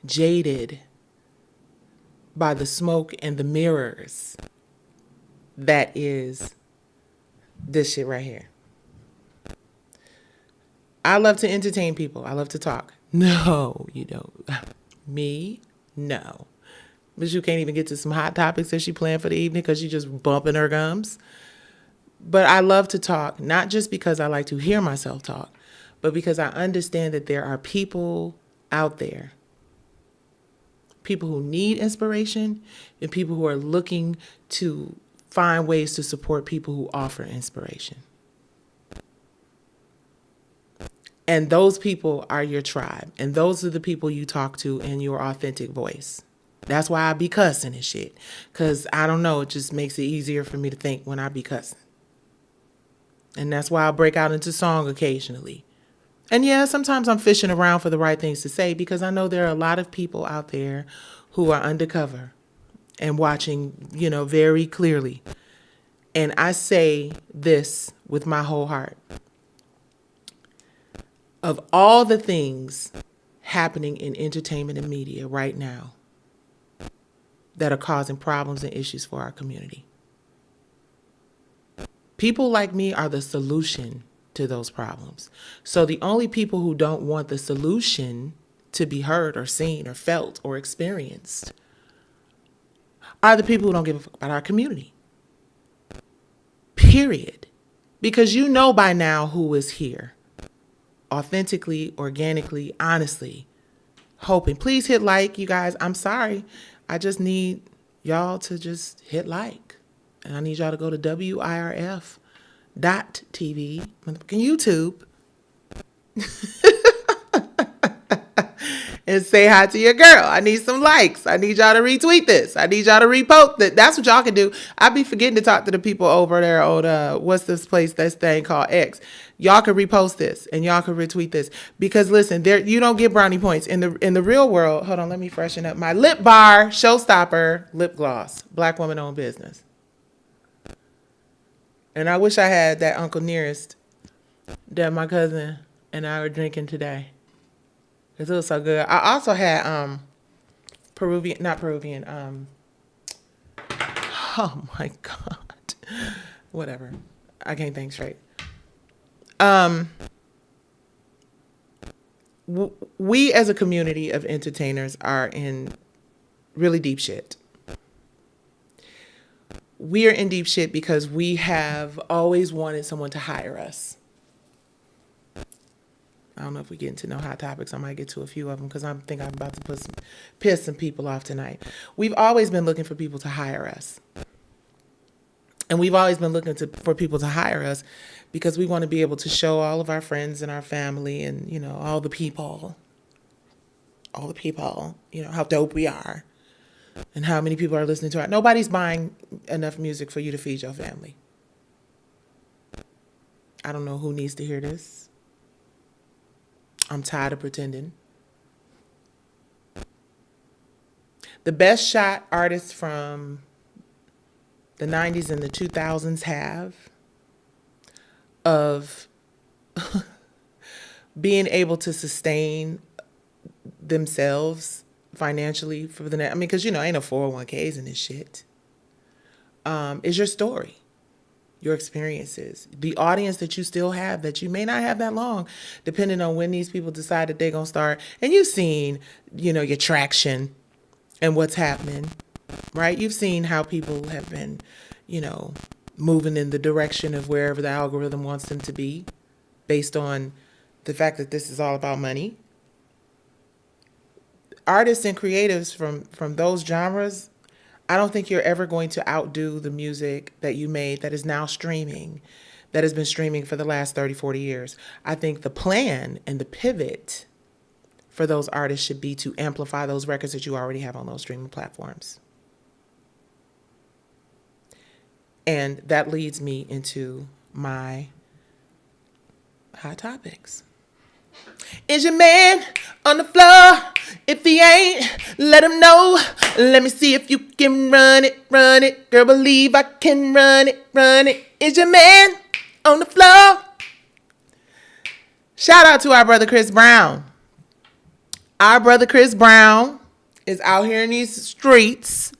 jaded by the smoke and the mirrors that is this shit right here. I love to entertain people. I love to talk. No, you don't. Me? No. But you can't even get to some hot topics that she planned for the evening because she's just bumping her gums. But I love to talk, not just because I like to hear myself talk, but because I understand that there are people out there, people who need inspiration and people who are looking to find ways to support people who offer inspiration. And those people are your tribe. And those are the people you talk to in your authentic voice. That's why I be cussing and shit. Because I don't know, it just makes it easier for me to think when I be cussing. And that's why I break out into song occasionally. And yeah, sometimes I'm fishing around for the right things to say because I know there are a lot of people out there who are undercover and watching, very clearly. And I say this with my whole heart. Of all the things happening in entertainment and media right now that are causing problems and issues for our community, people like me are the solution to those problems. So the only people who don't want the solution to be heard or seen or felt or experienced are the people who don't give a fuck about our community. Period. Because you know by now who is here. Authentically, organically, honestly, hoping. Please hit like, you guys. I'm sorry. I just need y'all to just hit like. And I need y'all to go to WIRF.TV, YouTube, and say hi to your girl. I need some likes. I need y'all to retweet this. I need y'all to repost it. That's what y'all can do. I be forgetting to talk to the people over there on what's this place, this thing called X. Y'all can repost this and y'all can retweet this. Because listen, there you don't get brownie points. In the real world, hold on, let me freshen up my Lip Bar Showstopper lip gloss. Black woman owned business. And I wish I had that Uncle Nearest that my cousin and I were drinking today. It was so good. I also had not Peruvian. Oh my God. Whatever. I can't think straight. We as a community of entertainers are in really deep shit. We are in deep shit because we have always wanted someone to hire us. I don't know if we get into no hot topics. I might get to a few of them because I think I'm about to piss some people off tonight. We've always been looking for people to hire us. And we've always been looking for people to hire us because we want to be able to show all of our friends and our family and, you know, all the people, you know, how dope we are and how many people are listening to it. Nobody's buying enough music for you to feed your family. I don't know who needs to hear this. I'm tired of pretending. The best shot artists from the 90s and the 2000s have of being able to sustain themselves financially for the next, because, you know, ain't no 401ks in this shit, is your story. Your experiences, the audience that you still have that you may not have that long, depending on when these people decide that they're going to start. And you've seen, you know, your traction and what's happening, right? You've seen how people have been, you know, moving in the direction of wherever the algorithm wants them to be based on the fact that this is all about money. Artists and creatives from those genres, I don't think you're ever going to outdo the music that you made that is now streaming, that has been streaming for the last 30, 40 years. I think the plan and the pivot for those artists should be to amplify those records that you already have on those streaming platforms. And that leads me into my hot topics. Is your man on the floor? If he ain't, let him know. Let me see if you can run it, run it. Girl, believe I can run it, run it. Is your man on the floor? Shout out to our brother Chris Brown. Our brother Chris Brown is out here in these streets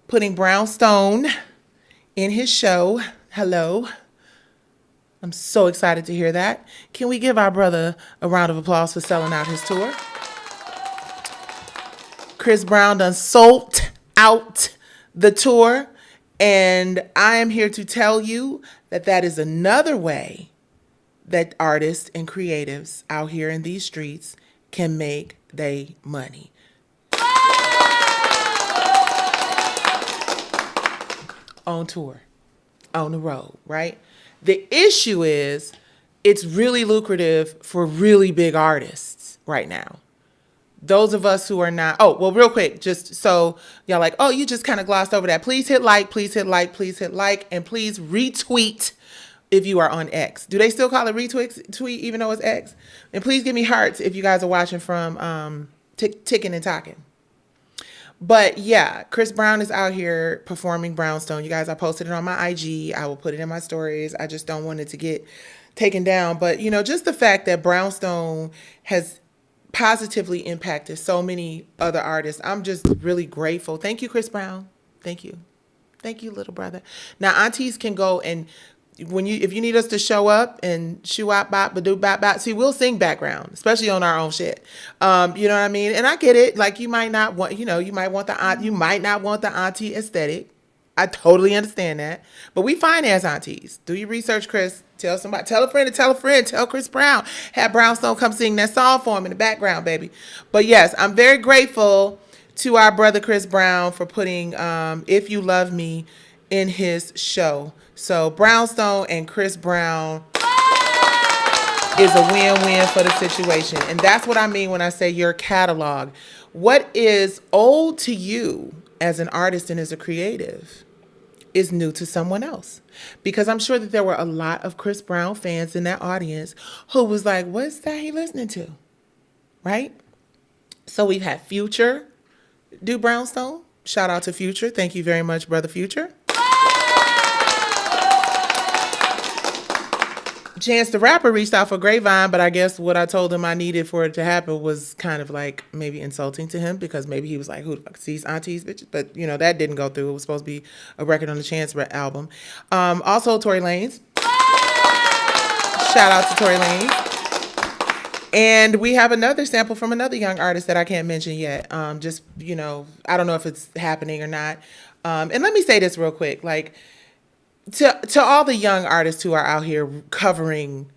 putting brownstone in his show. Hello. I'm so excited to hear that. Can we give our brother a round of applause for selling out his tour? Chris Brown done sold out the tour, and I am here to tell you that that is another way that artists and creatives out here in these streets can make their money. On tour, on the road, right? The issue is it's really lucrative for really big artists right now. Those of us who are not, real quick, just so y'all like, oh, you just kind of glossed over that. Please hit like, please hit like, please hit like, and please retweet if you are on X. Do they still call it retweet even though it's X? And please give me hearts if you guys are watching from Ticking and Talking. But yeah, Chris Brown is out here performing Brownstone. You guys, I posted it on my IG. I will put it in my stories. I just don't want it to get taken down. But, you know, just the fact that Brownstone has positively impacted so many other artists, I'm just really grateful. Thank you, Chris Brown. Thank you. Thank you, little brother. Now, aunties can go and if you need us to show up and shoo wop bop ba doo bop bop, see, we'll sing background, especially on our own shit. You know what I mean? And I get it. Like, you might not want, you know, you might want the aunt, you might not want the auntie aesthetic. I totally understand that. But we fine as aunties. Do your research, Chris. Tell somebody, tell a friend to tell a friend, tell Chris Brown. Have Brownstone come sing that song for him in the background, baby. But yes, I'm very grateful to our brother Chris Brown for putting If You Love Me in his show. So Brownstone and Chris Brown is a win-win for the situation. And that's what I mean when I say your catalog. What is old to you as an artist and as a creative is new to someone else. Because I'm sure that there were a lot of Chris Brown fans in that audience who was like, what's that he listening to? Right? So we've had Future do Brownstone. Shout out to Future. Thank you very much, brother Future. Chance the Rapper reached out for Grapevine, but I guess what I told him I needed for it to happen was kind of like maybe insulting to him, because maybe he was like, who the fuck sees aunties, bitches? But, you know, that didn't go through. It was supposed to be a record on the Chance album. Also, Tory Lanez. Shout out to Tory Lanez. And we have another sample from another young artist that I can't mention yet. Just, you know, I don't know if it's happening or not. And let me say this real quick. Like, to all the young artists who are out here covering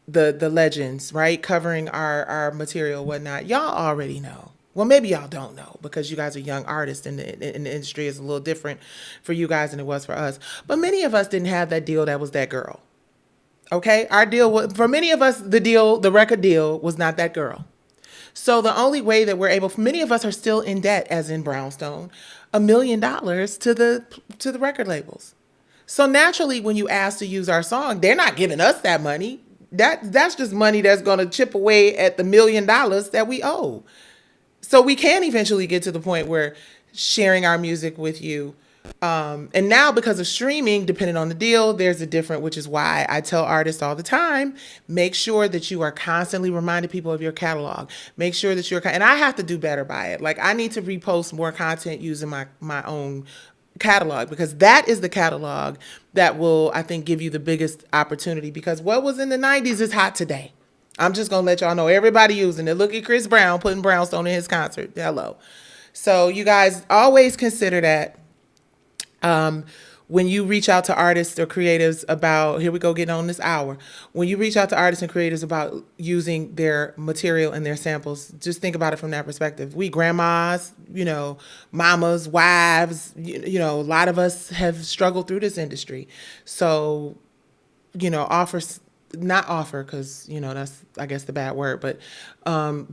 the legends, right? Covering our material, whatnot. Y'all already know. Well, maybe y'all don't know because you guys are young artists and the industry is a little different for you guys than it was for us. But many of us didn't have that deal that was that girl. Okay? Our deal was, for many of us, the record deal was not that girl. So the only way that we're able, many of us are still in debt, as in Brownstone, $1 million to the record labels. So naturally, when you ask to use our song, they're not giving us that money. That's just money that's going to chip away at the $1 million that we owe. So we can eventually get to the point where sharing our music with you. And now because of streaming, depending on the deal, there's a different, which is why I tell artists all the time, make sure that you are constantly reminding people of your catalog. Make sure that and I have to do better by it. Like, I need to repost more content using my own catalog, because that is the catalog that will, I think, give you the biggest opportunity, because what was in the 90s is hot today. I'm just going to let y'all know, everybody using it. Look at Chris Brown putting Brownstone in his concert. Hello. So you guys always consider that when you reach out to artists or creatives about, here we go getting on this hour, when you reach out to artists and creatives about using their material and their samples, just think about it from that perspective. We grandmas, you know, mamas, wives, you know, a lot of us have struggled through this industry. So, you know, not offer, because, you know, that's, I guess, the bad word, but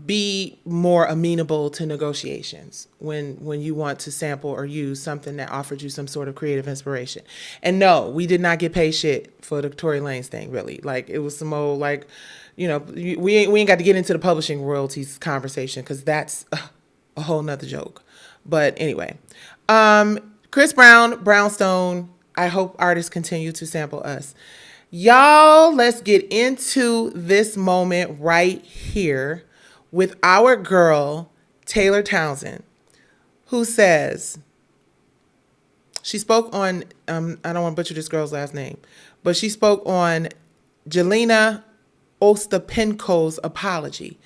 be more amenable to negotiations when you want to sample or use something that offered you some sort of creative inspiration. And no, we did not get paid shit for the Tory Lanez thing, really. Like, it was some old, like, you know, we ain't got to get into the publishing royalties conversation, because that's a whole nother joke. But anyway, Chris Brown, Brownstone, I hope artists continue to sample us. Y'all, let's get into this moment right here with our girl, Taylor Townsend, who says, she spoke on, I don't want to butcher this girl's last name, but she spoke on Jelena Ostapenko's apology.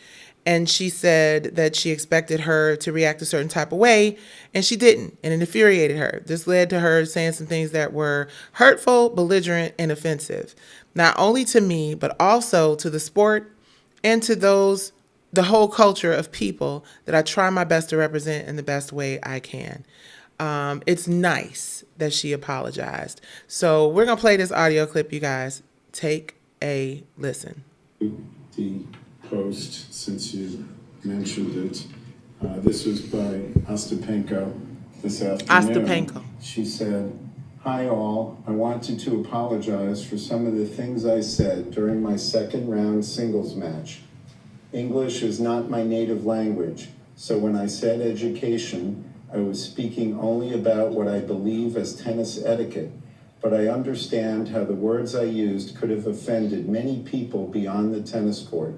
And she said that she expected her to react a certain type of way, and she didn't, and it infuriated her. This led to her saying some things that were hurtful, belligerent, and offensive, not only to me, but also to the sport and to the whole culture of people that I try my best to represent in the best way I can. It's nice that she apologized. So we're going to play this audio clip, you guys. Take a listen. The post, since you mentioned it. This was by Ostapenko this afternoon. Ostapenko. She said, "Hi all, I wanted to apologize for some of the things I said during my second round singles match. English is not my native language, so when I said education, I was speaking only about what I believe as tennis etiquette, but I understand how the words I used could have offended many people beyond the tennis court.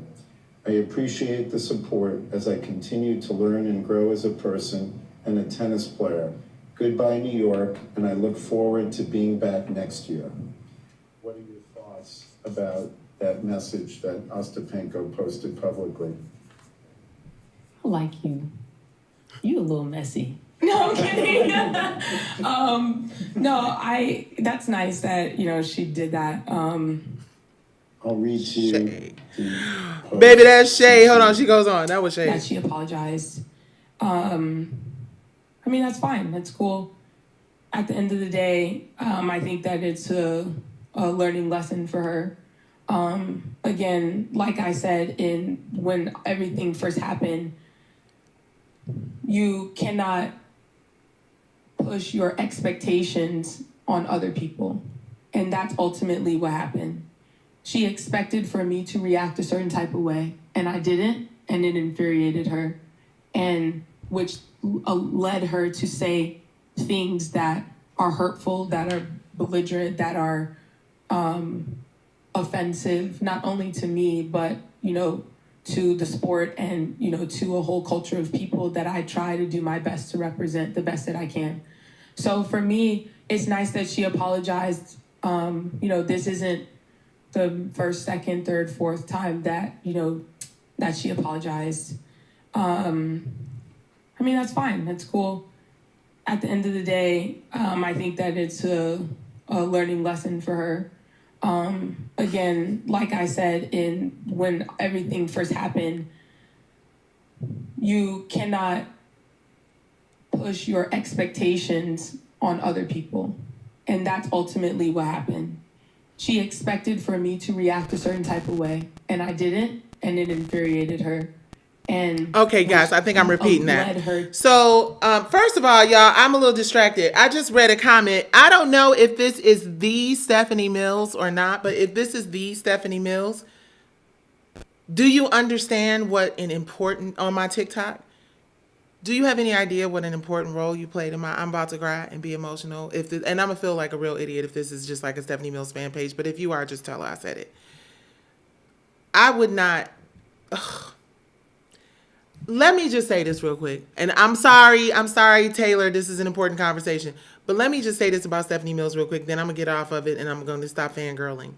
I appreciate the support as I continue to learn and grow as a person and a tennis player. Goodbye, New York, and I look forward to being back next year. What are your thoughts about that message that Ostapenko posted publicly? I like you. You a little messy. No, I'm kidding. That's nice that, she did that. I'll read to you. Baby, that's Shay. Hold on, she goes on. That was Shay. That she apologized. That's fine. That's cool. At the end of the day, I think that it's a learning lesson for her. Again, like I said, when everything first happened, you cannot push your expectations on other people. And that's ultimately what happened. She expected for me to react a certain type of way, and I didn't, and it infuriated her, and which led her to say things that are hurtful, that are belligerent, that are offensive, not only to me, but, to the sport and, to a whole culture of people that I try to do my best to represent the best that I can. So for me, it's nice that she apologized. This isn't the first, second, third, fourth time that, that she apologized. That's fine. That's cool. At the end of the day, I think that it's a learning lesson for her. Again, like I said, when everything first happened, you cannot push your expectations on other people. And that's ultimately what happened. She expected for me to react a certain type of way, and I didn't, and it infuriated her. And okay, guys, I think I'm repeating that. So, first of all, y'all, I'm a little distracted. I just read a comment. I don't know if this is the Stephanie Mills or not, but if this is the Stephanie Mills, do you understand what on my TikTok? Do you have any idea what an important role you played in my I'm about to cry and be emotional? And I'm going to feel like a real idiot if this is just like a Stephanie Mills fan page, but if you are, just tell her I said it. I would not... Let me just say this real quick. And I'm sorry, Taylor, this is an important conversation. But let me just say this about Stephanie Mills real quick. Then I'm going to get off of it and I'm going to stop fangirling.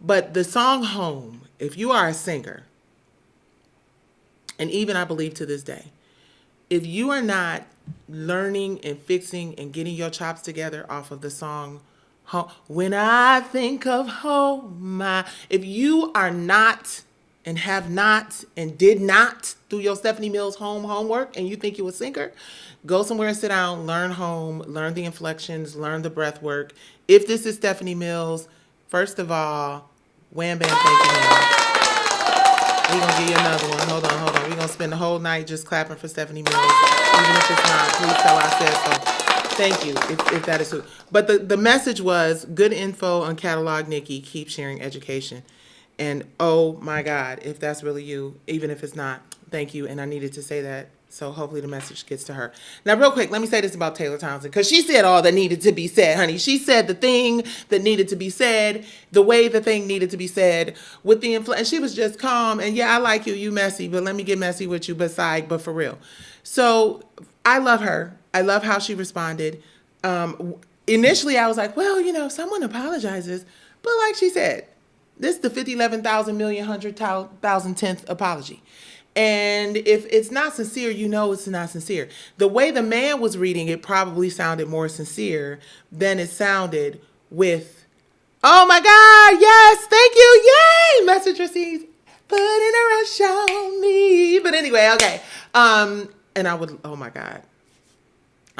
But the song Home, if you are a singer, and even I believe to this day, if you are not learning and fixing and getting your chops together off of the song Home, when I think of home, if you are not and have not and did not do your Stephanie Mills homework and you think you're a singer, go somewhere and sit down, learn home, learn the inflections, learn the breath work. If this is Stephanie Mills, first of all, wham bam, thank you, ma'am. We're going to give you another one. Hold on. We're going to spend the whole night just clapping for Stephanie Mills. Even if it's not, please tell I said so. Thank you, if that is who. But the message was, good info on catalog Nicci, keep sharing education. And oh my God, if that's really you, even if it's not, thank you. And I needed to say that. So hopefully the message gets to her. Now, real quick, let me say this about Taylor Townsend, because she said all that needed to be said, honey. She said the thing that needed to be said, the way the thing needed to be said, with the and she was just calm. And yeah, I like you, you messy, but let me get messy with you, but for real. So I love her. I love how she responded. Initially, I was like, well, if someone apologizes, but like she said, this is the 50, 11,000, million, 100,000, 10th apology. And if it's not sincere, it's not sincere. The way the man was reading it probably sounded more sincere than it sounded with, oh my God, yes, thank you, yay, message received, putting a rush on me. But anyway, okay. And I would, oh my God.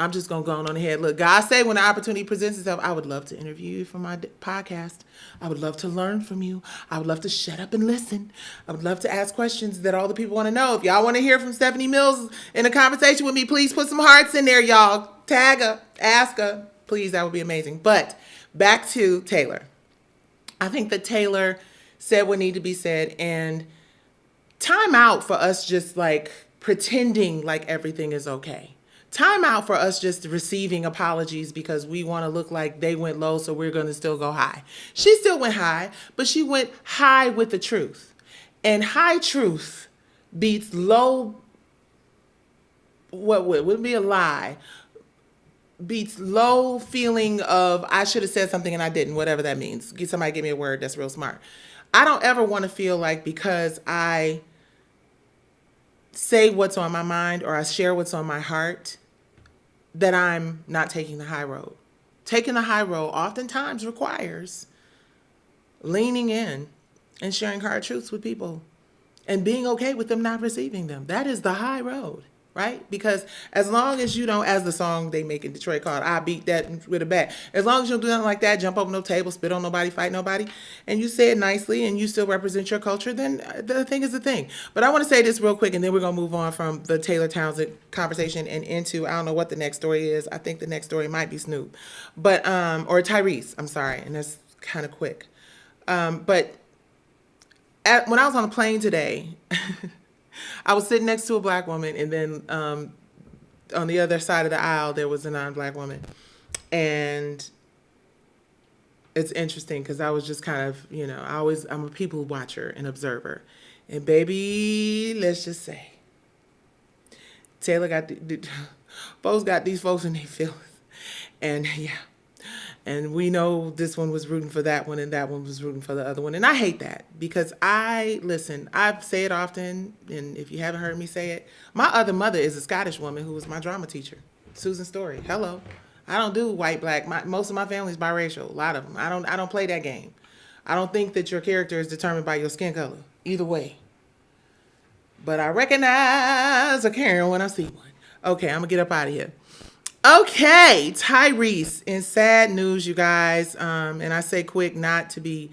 I'm just going to go on ahead. Look, God say when the opportunity presents itself, I would love to interview you for my podcast. I would love to learn from you. I would love to shut up and listen. I would love to ask questions that all the people want to know. If y'all want to hear from Stephanie Mills in a conversation with me, please put some hearts in there, y'all. Tag her, ask her. Please, that would be amazing. But back to Taylor. I think that Taylor said what needed to be said, and time out for us just like pretending like everything is okay. time out for us just receiving apologies because we want to look like they went low, so we're going to still go high. She still went high, but she went high with the truth. And high truth beats low, what would be a lie, beats low feeling of I should have said something and I didn't, whatever that means. Somebody give me a word that's real smart. I don't ever want to feel like because I say what's on my mind or I share what's on my heart that I'm not taking the high road. Taking the high road oftentimes requires leaning in and sharing hard truths with people and being okay with them not receiving them. That is the high road, right? Because as long as you don't, as the song they make in Detroit called, I beat that with a bat. As long as you don't do nothing like that, jump over no table, spit on nobody, fight nobody, and you say it nicely and you still represent your culture, then the thing is the thing. But I want to say this real quick and then we're going to move on from the Taylor Townsend conversation and into, I don't know what the next story is. I think the next story might be Snoop, but, or Tyrese, I'm sorry. And that's kind of quick. But when I was on a plane today, I was sitting next to a black woman, and then on the other side of the aisle, there was a non-black woman. And it's interesting because I was just kind of, I'm a people watcher and observer. And baby, let's just say, Taylor got, folks got these folks in their feelings. And yeah. And we know this one was rooting for that one and that one was rooting for the other one. And I hate that because I say it often, and if you haven't heard me say it, my other mother is a Scottish woman who was my drama teacher, Susan Story. Hello. I don't do white, black. Most of my family is biracial, a lot of them. I don't play that game. I don't think that your character is determined by your skin color, either way. But I recognize a Karen when I see one. Okay, I'm going to get up out of here. Okay, Tyrese, in sad news, you guys, and I say quick not to be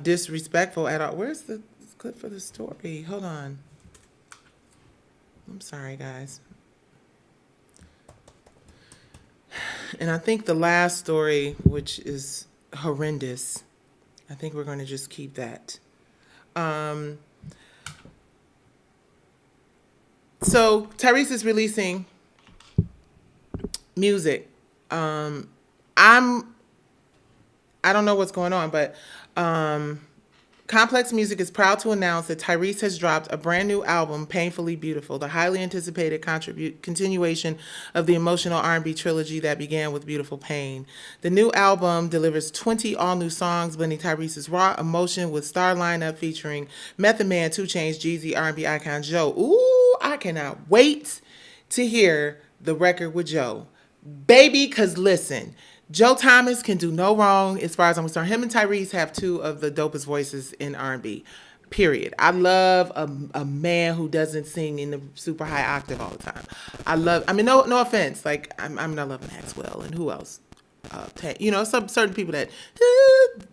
disrespectful at all. Where's the clip for the story? Hold on. I'm sorry, guys. And I think the last story, which is horrendous, I think we're going to just keep that. So Tyrese is releasing music. I don't know what's going on, but Complex Music is proud to announce that Tyrese has dropped a brand new album, Painfully Beautiful, the highly anticipated continuation of the emotional R&B trilogy that began with Beautiful Pain. The new album delivers 20 all-new songs, blending Tyrese's raw emotion with star lineup featuring Method Man, 2 Chainz, Jeezy, R&B icon Joe. Ooh, I cannot wait to hear the record with Joe. Baby, because listen, Joe Thomas can do no wrong as far as I'm concerned. Him and Tyrese have 2 of the dopest voices in R&B, period. I love a man who doesn't sing in the super high octave all the time. No offense. Like, I'm not loving Maxwell and who else? Some certain people that,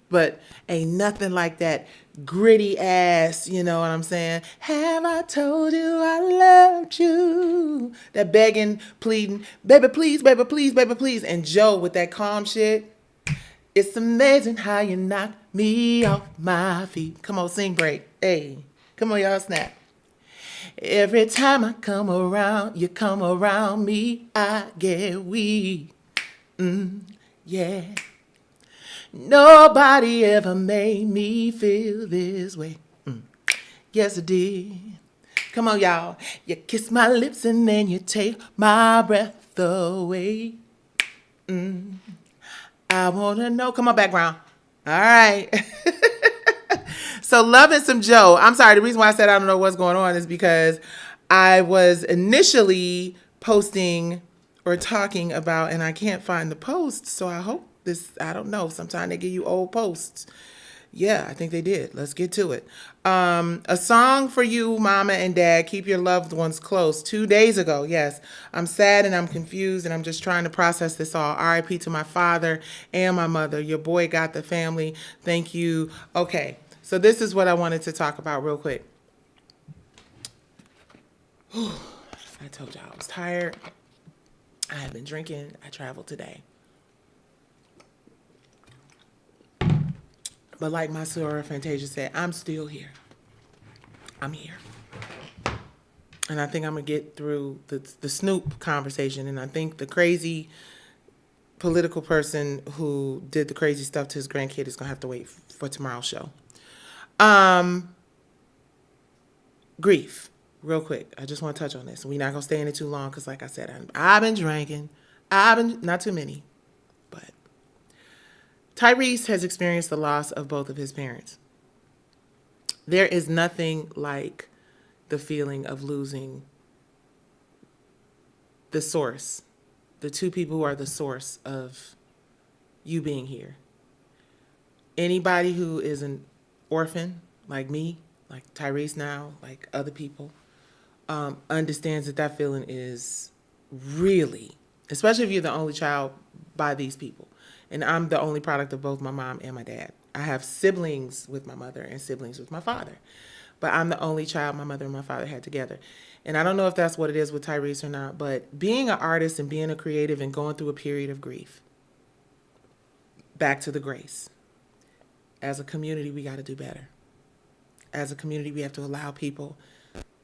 but ain't nothing like that gritty ass, you know what I'm saying? Have I told you I loved you? That begging, pleading, baby, please, baby, please, baby, please. And Joe with that calm shit. It's amazing how you knock me off my feet. Come on, sing break. Hey, come on, y'all, snap. Every time I come around, you come around me, I get weak. Yeah. Nobody ever made me feel this way. Yes, it did. Come on, y'all. You kiss my lips and then you take my breath away. I want to know. Come on, background. All right. So, loving some Joe. I'm sorry. The reason why I said I don't know what's going on is because I was initially posting or talking about, and I can't find the post, so I hope I don't know, sometimes they give you old posts. Yeah, I think they did. Let's get to it. A song for you, mama and dad, keep your loved ones close. 2 days ago, yes. I'm sad and I'm confused and I'm just trying to process this all. R.I.P. to my father and my mother. Your boy got the family. Thank you. Okay, so this is what I wanted to talk about real quick. I told y'all I was tired. I have been drinking. I traveled today. But like my Sora Fantasia said, I'm still here. I'm here. And I think I'm going to get through the Snoop conversation. And I think the crazy political person who did the crazy stuff to his grandkid is going to have to wait for tomorrow's show. Grief, real quick. I just want to touch on this. We're not going to stay in it too long because, like I said, I've been drinking. Not too many, but Tyrese has experienced the loss of both of his parents. There is nothing like the feeling of losing the source, the two people who are the source of you being here. Anybody who is an orphan, like me, like Tyrese now, like other people, understands that feeling is really, especially if you're the only child by these people. And I'm the only product of both my mom and my dad. I have siblings with my mother and siblings with my father. But I'm the only child my mother and my father had together. And I don't know if that's what it is with Tyrese or not, but being an artist and being a creative and going through a period of grief, back to the grace. As a community, we got to do better. As a community, we have to allow people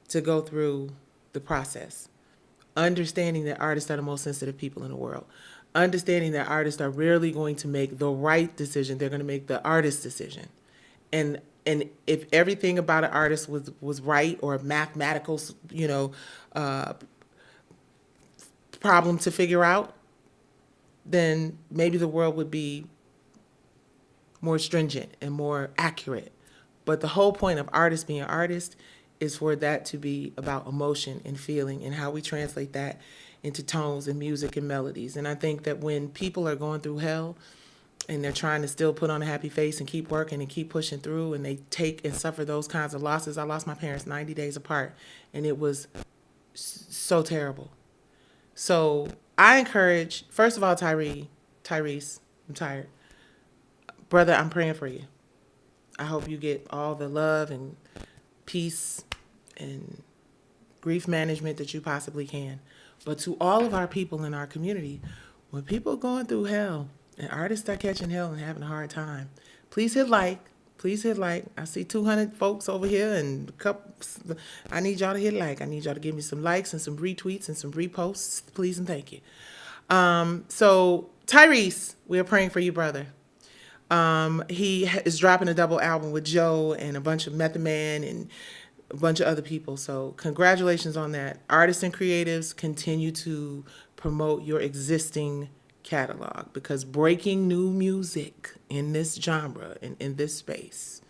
to go through the process. Understanding that artists are the most sensitive people in the world. Understanding that artists are rarely going to make the right decision. They're going to make the artist's decision. And if everything about an artist was right or a mathematical, problem to figure out, then maybe the world would be more stringent and more accurate. But the whole point of artists being artists is for that to be about emotion and feeling and how we translate that into tones and music and melodies. And I think that when people are going through hell and they're trying to still put on a happy face and keep working and keep pushing through, and they take and suffer those kinds of losses. I lost my parents 90 days apart, and it was so terrible. So I encourage, first of all, Tyrese, I'm tired. Brother, I'm praying for you. I hope you get all the love and peace and grief management that you possibly can. But to all of our people in our community, when people are going through hell and artists are catching hell and having a hard time, please hit like. Please hit like. I see 200 folks over here and a couple. I need y'all to hit like. I need y'all to give me some likes and some retweets and some reposts. Please and thank you. So Tyrese, we are praying for you, brother. He is dropping a double album with Joe and a bunch of Method Man and a bunch of other people. So congratulations on that. Artists and creatives, continue to promote your existing catalog, because breaking new music in this genre and in this space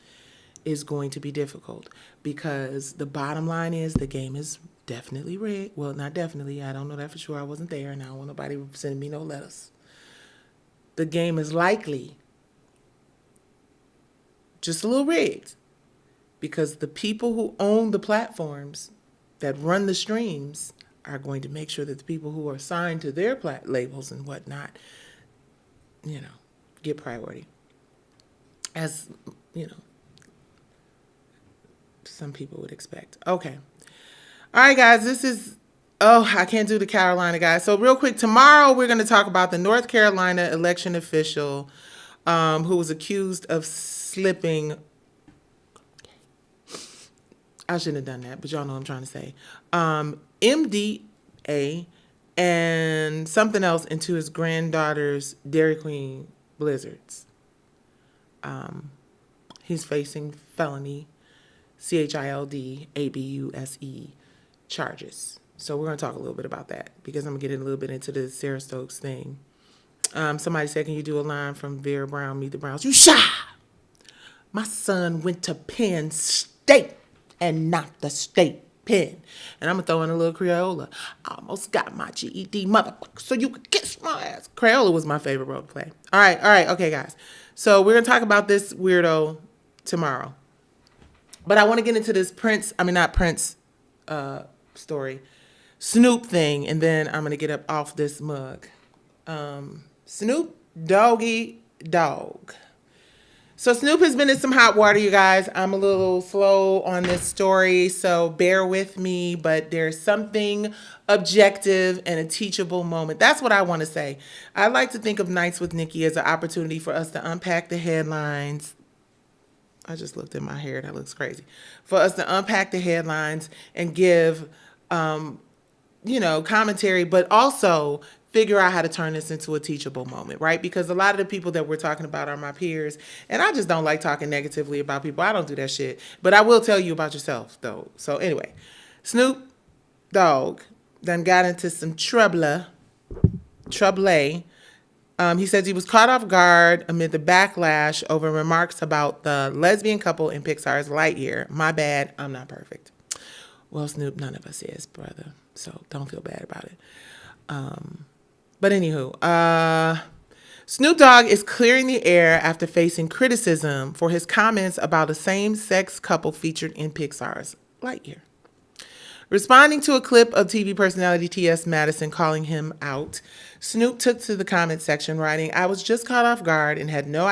is going to be difficult, because the bottom line is the game is definitely rigged. Well, not definitely. I don't know that for sure. I wasn't there, and I don't want nobody sending me no letters. The game is likely just a little rigged, because the people who own the platforms that run the streams are going to make sure that the people who are signed to their labels and whatnot, get priority. As, some people would expect. Okay. All right, guys, I can't do the Carolina, guys. So real quick, tomorrow we're going to talk about the North Carolina election official who was accused of slipping. I shouldn't have done that, but y'all know what I'm trying to say. MDA and something else into his granddaughter's Dairy Queen blizzards. He's facing felony CHILDABUSE charges. So we're going to talk a little bit about that, because I'm going to get a little bit into the Sarah Stokes thing. Somebody said, can you do a line from Vera Brown, Meet the Browns? You shy! My son went to Penn State and not the state pen. And I'm going to throw in a little Crayola. I almost got my GED, motherfucker, so you could kiss my ass. Crayola was my favorite role to play. All right, okay, guys. So we're going to talk about this weirdo tomorrow. But I want to get into this story, Snoop thing, and then I'm going to get up off this mug. Snoop Doggy Dog. So Snoop has been in some hot water, you guys. I'm a little slow on this story, so bear with me, but there's something objective and a teachable moment. That's what I want to say. I like to think of Nights with Nicci as an opportunity for us to unpack the headlines. I just looked at my hair. That looks crazy. For us to unpack the headlines and give commentary, but also figure out how to turn this into a teachable moment, right? Because a lot of the people that we're talking about are my peers, and I just don't like talking negatively about people. I don't do that shit. But I will tell you about yourself, though. So anyway, Snoop Dogg done got into some trouble. He says he was caught off guard amid the backlash over remarks about the lesbian couple in Pixar's Lightyear. My bad, I'm not perfect. Well, Snoop, none of us is, brother. So don't feel bad about it. But anywho, Snoop Dogg is clearing the air after facing criticism for his comments about a same-sex couple featured in Pixar's Lightyear. Responding to a clip of TV personality T.S. Madison calling him out, Snoop took to the comment section writing, "I was just caught off guard and had no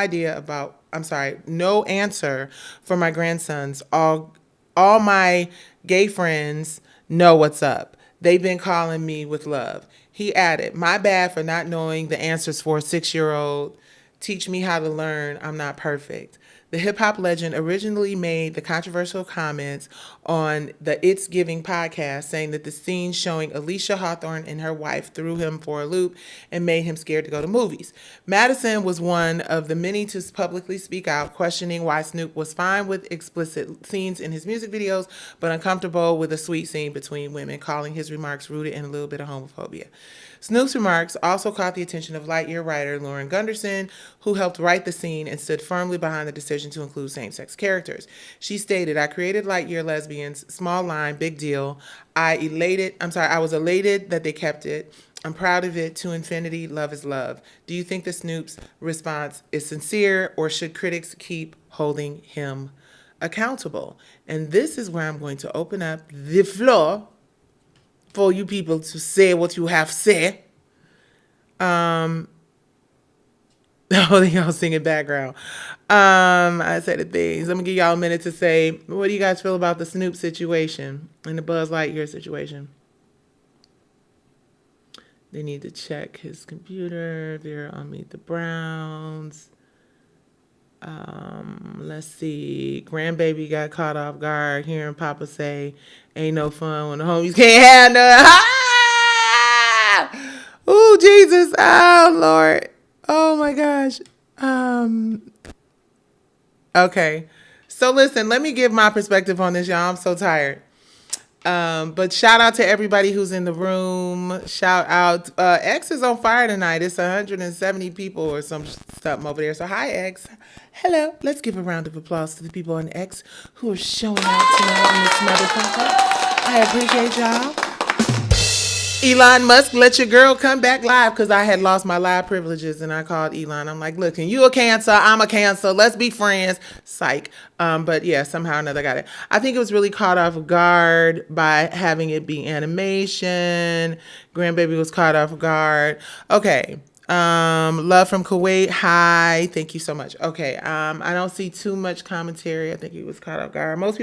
answer for my grandsons. All my gay friends know what's up. They've been calling me with love." He added, "My bad for not knowing the answers for a 6-year-old. Teach me how to learn. I'm not perfect." The hip-hop legend originally made the controversial comments on the It's Giving podcast, saying that the scene showing Alicia Hawthorne and her wife threw him for a loop and made him scared to go to movies. Madison was one of the many to publicly speak out, questioning why Snoop was fine with explicit scenes in his music videos, but uncomfortable with a sweet scene between women, calling his remarks rooted in a little bit of homophobia. Snoop's remarks also caught the attention of Lightyear writer Lauren Gunderson, who helped write the scene and stood firmly behind the decision to include same-sex characters. She stated, "I created Lightyear lesbians, small line, big deal. I was elated that they kept it. I'm proud of it. To infinity, love is love." Do you think that Snoop's response is sincere, or should critics keep holding him accountable? And this is where I'm going to open up the floor for you people to say what you have said. Oh, y'all singing background. I said the things. I'm gonna give y'all a minute to say, what do you guys feel about the Snoop situation and the Buzz Lightyear situation? They need to check his computer. They're on Meet the Browns. Let's see. Grandbaby got caught off guard hearing Papa say, "Ain't no fun when the homies can't have none." Ah! Oh, Jesus. Oh, Lord. Oh, my gosh. Okay. So listen, let me give my perspective on this, y'all. I'm so tired. But shout out to everybody who's in the room. Shout out. X is on fire tonight. It's 170 people or some stuff over there. So hi, X. Hello. Let's give a round of applause to the people on X who are showing out tonight on this motherfucker. I appreciate y'all. Elon Musk, let your girl come back live, because I had lost my live privileges and I called Elon. I'm like, look, and you a Cancer, I'm a Cancer. Let's be friends. Psych. But yeah, somehow or another I got it. I think it was really caught off guard by having it be animation. Grandbaby was caught off guard. Okay. Love from Kuwait. Hi. Thank you so much. Okay. I don't see too much commentary. I think he was caught off guard. Some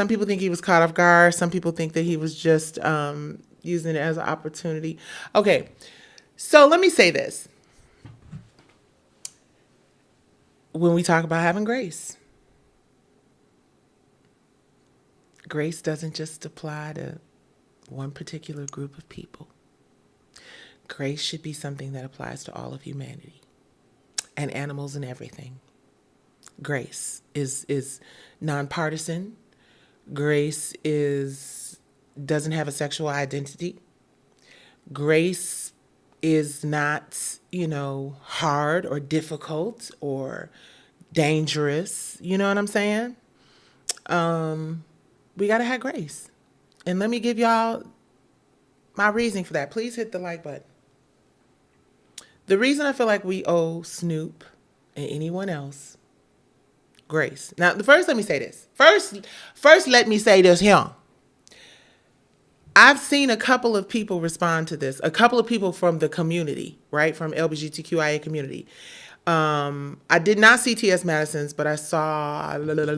people think he was caught off guard. Some people think that he was just, using it as an opportunity. Okay, so let me say this. When we talk about having grace, grace doesn't just apply to one particular group of people. Grace should be something that applies to all of humanity and animals and everything. Grace is nonpartisan. Grace doesn't have a sexual identity. Grace is not, hard or difficult or dangerous. You know what I'm saying? We got to have grace. And let me give y'all my reasoning for that. Please hit the like button. The reason I feel like we owe Snoop and anyone else grace. Now, first, let me say this. First, let me say this here. I've seen a couple of people respond to this, a couple of people from the community, right? From LGBTQIA community. I did not see T.S. Madison's, but I saw, I'm not even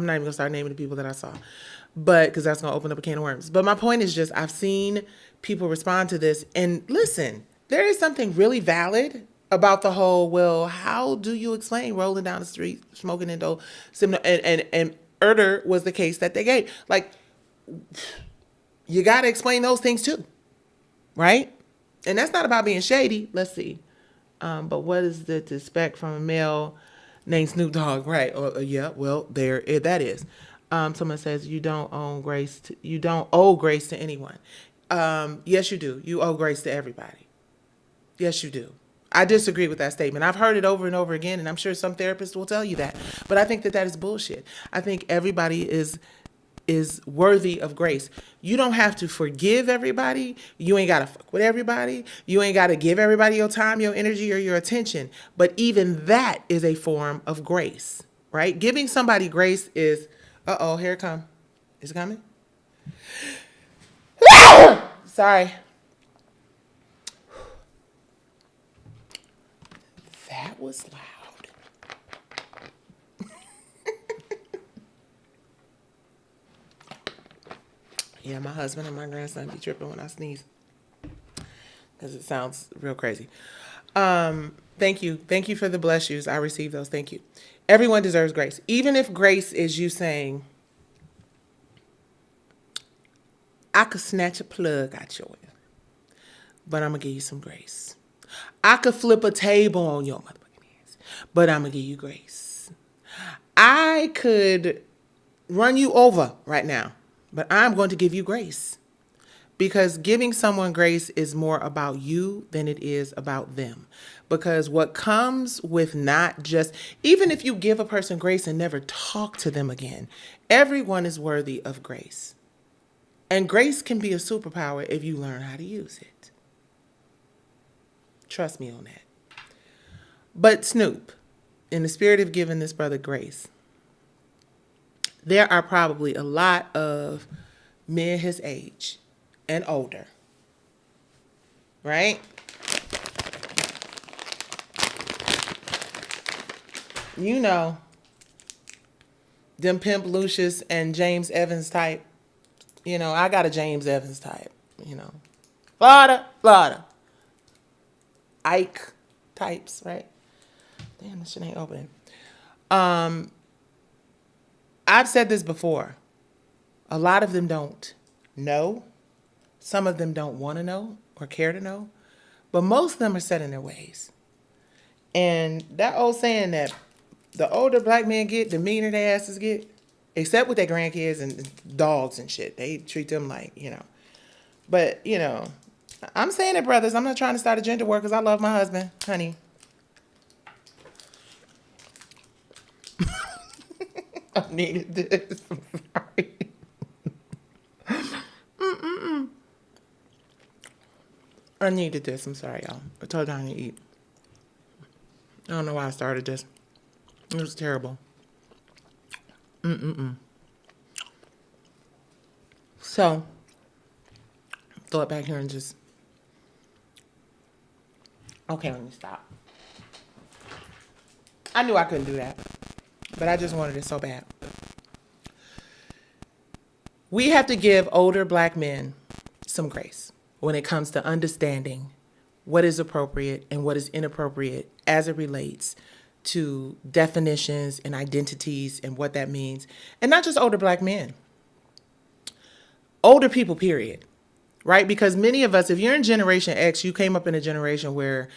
gonna start naming the people that I saw, but because that's gonna open up a can of worms. But my point is just, I've seen people respond to this, and listen, there is something really valid about the whole, well, how do you explain rolling down the street, smoking and Erder was the case that they gave. Like, you got to explain those things too, right? And that's not about being shady. Let's see. But what is the to expect from a male named Snoop Dogg? Right. Yeah. Well, that is. Someone says you don't owe grace to anyone. Yes, you do. You owe grace to everybody. Yes, you do. I disagree with that statement. I've heard it over and over again, and I'm sure some therapists will tell you that. But I think that is bullshit. I think everybody is worthy of grace. You don't have to forgive everybody. You ain't got to fuck with everybody. You ain't got to give everybody your time, your energy, or your attention. But even that is a form of grace, right? Giving somebody grace is, here it come. Is it coming? Sorry. That was loud. Yeah, my husband and my grandson be tripping when I sneeze because it sounds real crazy. Thank you. Thank you for the bless yous. I received those. Thank you. Everyone deserves grace. Even if grace is you saying, I could snatch a plug out your ear, but I'm going to give you some grace. I could flip a table on your motherfucking ass, but I'm going to give you grace. I could run you over right now, but I'm going to give you grace. Because giving someone grace is more about you than it is about them. Because what comes with not just, even if you give a person grace and never talk to them again, everyone is worthy of grace. And grace can be a superpower if you learn how to use it. Trust me on that. But Snoop, in the spirit of giving this brother grace, there are probably a lot of men his age and older, right? You know, them Pimp Lucius and James Evans type. You know, I got a James Evans type, you know. Florida. Ike types, right? Damn, this shit ain't opening. I've said this before. A lot of them don't know. Some of them don't want to know or care to know. But most of them are set in their ways. And that old saying that the older black men get, the meaner their asses get, except with their grandkids and dogs and shit. They treat them like, you know. But, you know, I'm saying it, brothers. I'm not trying to start a gender war because I love my husband, honey. I needed this. I'm sorry. I needed this. I'm sorry, y'all. I told you I didn't eat. I don't know why I started this. It was terrible. So, throw it back here and just... Okay, let me stop. I knew I couldn't do that, but I just wanted it so bad. We have to give older black men some grace when it comes to understanding what is appropriate and what is inappropriate as it relates to definitions and identities and what that means. And not just older black men. Older people, period. Right? Because many of us, if you're in Generation X, you came up in a generation where,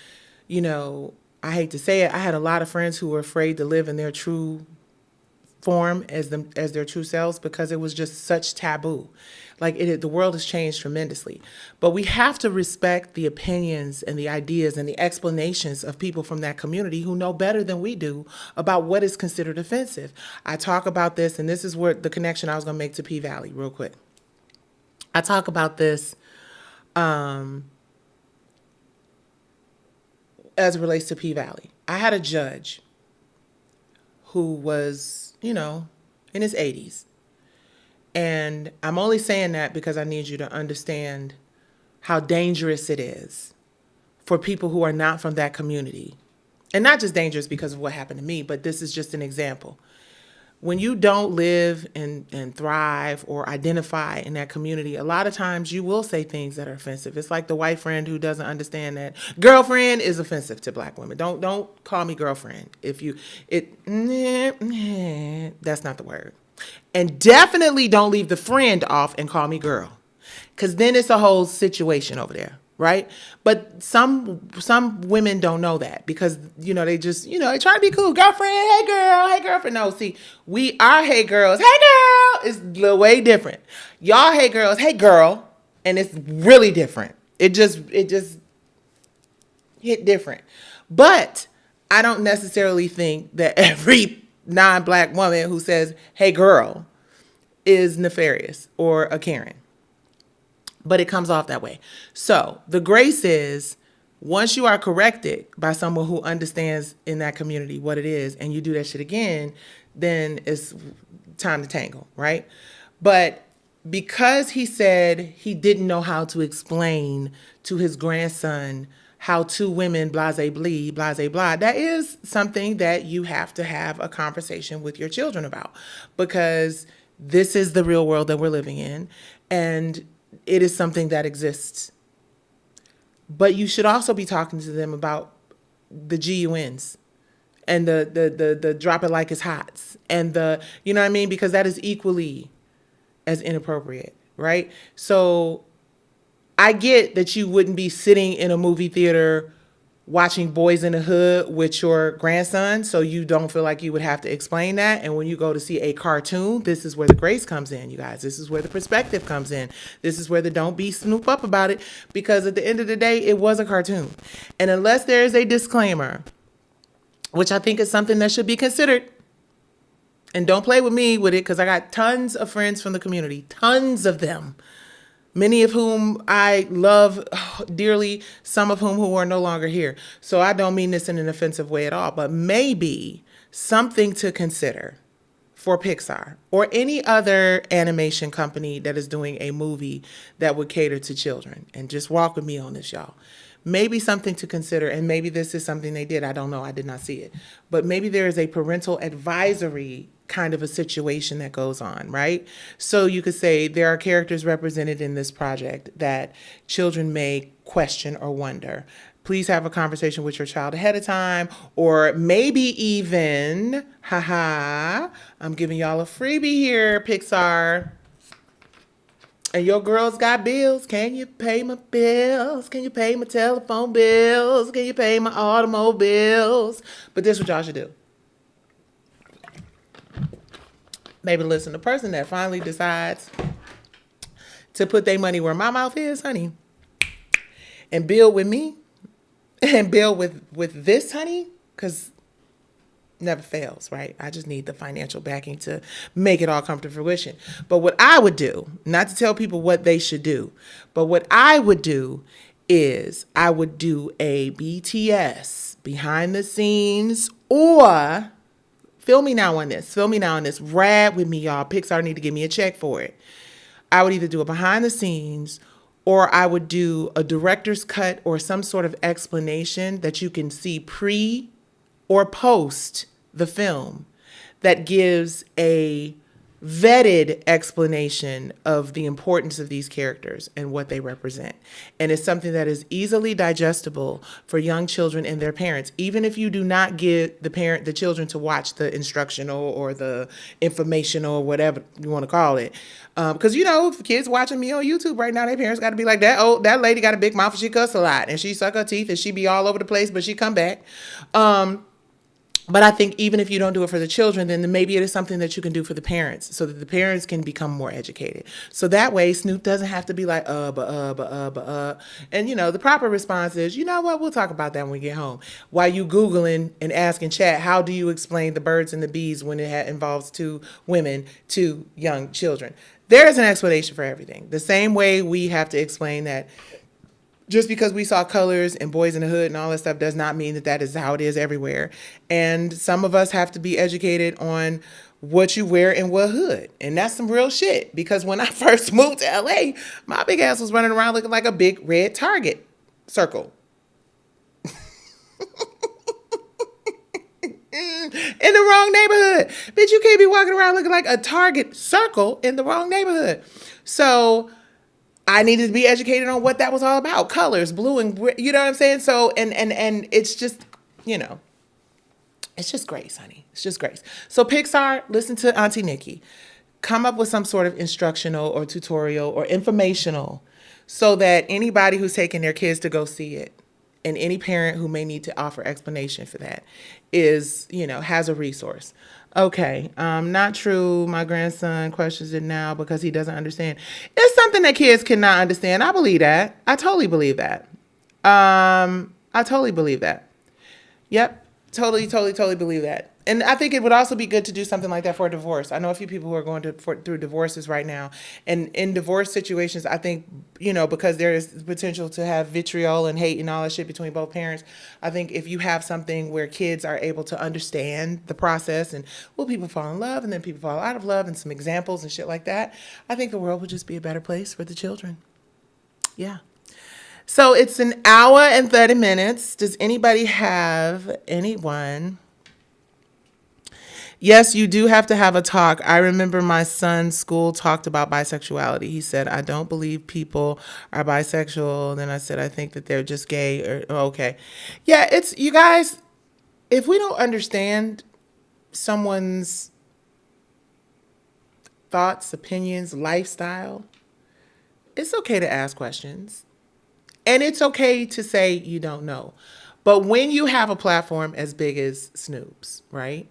you know, I hate to say it, I had a lot of friends who were afraid to live in their true form as their true selves because it was just such taboo. Like the world has changed tremendously. But we have to respect the opinions and the ideas and the explanations of people from that community who know better than we do about what is considered offensive. I talk about this, and this is where the connection I was going to make to P Valley real quick. I talk about this as it relates to P Valley. I had a judge who was, you know, in his 80s. And I'm only saying that because I need you to understand how dangerous it is for people who are not from that community. And not just dangerous because of what happened to me, but this is just an example. When you don't live and thrive or identify in that community, a lot of times you will say things that are offensive. It's like the white friend who doesn't understand that girlfriend is offensive to black women. Don't call me girlfriend. If you, that's not the word. And definitely don't leave the friend off and call me girl. Because then it's a whole situation over there, right? But some women don't know that because, they just, they try to be cool. Girlfriend, hey girl, hey girlfriend. No, see, our hey girls, hey girl is way different. Y'all hey girls, hey girl. And it's really different. It just hit different. But I don't necessarily think that every non-black woman who says, hey girl, is nefarious or a Karen. But it comes off that way. So the grace is once you are corrected by someone who understands in that community what it is and you do that shit again, then it's time to tangle, right? But because he said he didn't know how to explain to his grandson how two women blase bleed, blase blah, that is something that you have to have a conversation with your children about because this is the real world that we're living in and it is something that exists. But you should also be talking to them about the GUNs and the drop it like it's hot and you know what I mean? Because that is equally as inappropriate, right? So I get that you wouldn't be sitting in a movie theater watching Boys in the Hood with your grandson, so you don't feel like you would have to explain that. And when you go to see a cartoon, this is where the grace comes in, you guys. This is where the perspective comes in. This is where the don't be snoop up about it, because at the end of the day, it was a cartoon. And unless there is a disclaimer, which I think is something that should be considered, and don't play with me with it, because I got tons of friends from the community, tons of them, many of whom I love dearly, some of whom who are no longer here. So I don't mean this in an offensive way at all, but maybe something to consider for Pixar or any other animation company that is doing a movie that would cater to children. And just walk with me on this, y'all. Maybe something to consider, and maybe this is something they did. I don't know. I did not see it. But maybe there is a parental advisory kind of a situation that goes on, right? So you could say there are characters represented in this project that children may question or wonder. Please have a conversation with your child ahead of time, or maybe even, I'm giving y'all a freebie here, Pixar. And your girls got bills. Can you pay my bills? Can you pay my telephone bills? Can you pay my automobiles? But this is what y'all should do. Maybe listen, the person that finally decides to put their money where my mouth is, honey, and build with me and build with this, honey, because never fails, right? I just need the financial backing to make it all come to fruition. But what I would do, not to tell people what they should do, but what I would do is I would do a BTS behind the scenes, or feel me now on this. Rad with me, y'all. Pixar need to give me a check for it. I would either do a behind the scenes, or I would do a director's cut or some sort of explanation that you can see pre or post the film that gives a vetted explanation of the importance of these characters and what they represent. And it's something that is easily digestible for young children and their parents, even if you do not give the children to watch the instructional or the informational or whatever you want to call it. Because, if kids watching me on YouTube right now, their parents got to be like, that lady got a big mouth and she cuss a lot and she suck her teeth and she be all over the place, but she come back. But I think even if you don't do it for the children, then maybe it is something that you can do for the parents so that the parents can become more educated. So that way Snoop doesn't have to be like, And, the proper response is, you know what, we'll talk about that when we get home. While you Googling and asking chat, how do you explain the birds and the bees when it involves two women, two young children? There is an explanation for everything. The same way we have to explain that just because we saw colors and Boys in the Hood and all that stuff does not mean that is how it is everywhere. And some of us have to be educated on what you wear and what hood. And that's some real shit. Because when I first moved to LA, my big ass was running around looking like a big red Target circle. In the wrong neighborhood. Bitch, you can't be walking around looking like a Target circle in the wrong neighborhood. So I needed to be educated on what that was all about. Colors, blue and, you know what I'm saying? So, and it's just, It's just grace, honey. It's just grace. So Pixar, listen to Auntie Nikki. Come up with some sort of instructional or tutorial or informational so that anybody who's taking their kids to go see it and any parent who may need to offer explanation for that is, has a resource. Okay, not true. My grandson questions it now because he doesn't understand. It's something that kids cannot understand. I believe that. I totally believe that. I totally believe that. Yep. Totally believe that. And I think it would also be good to do something like that for a divorce. I know a few people who are going through divorces right now. And in divorce situations, I think, because there is potential to have vitriol and hate and all that shit between both parents, I think if you have something where kids are able to understand the process and, well, people fall in love and then people fall out of love and some examples and shit like that, I think the world would just be a better place for the children. Yeah. So it's an hour and 30 minutes. Does anybody have anyone? Yes, you do have to have a talk. I remember my son's school talked about bisexuality. He said, I don't believe people are bisexual. Then I said, I think that they're just gay. Okay. Yeah, it's, you guys, if we don't understand someone's thoughts, opinions, lifestyle, it's okay to ask questions. And it's okay to say you don't know. But when you have a platform as big as Snoop's, right?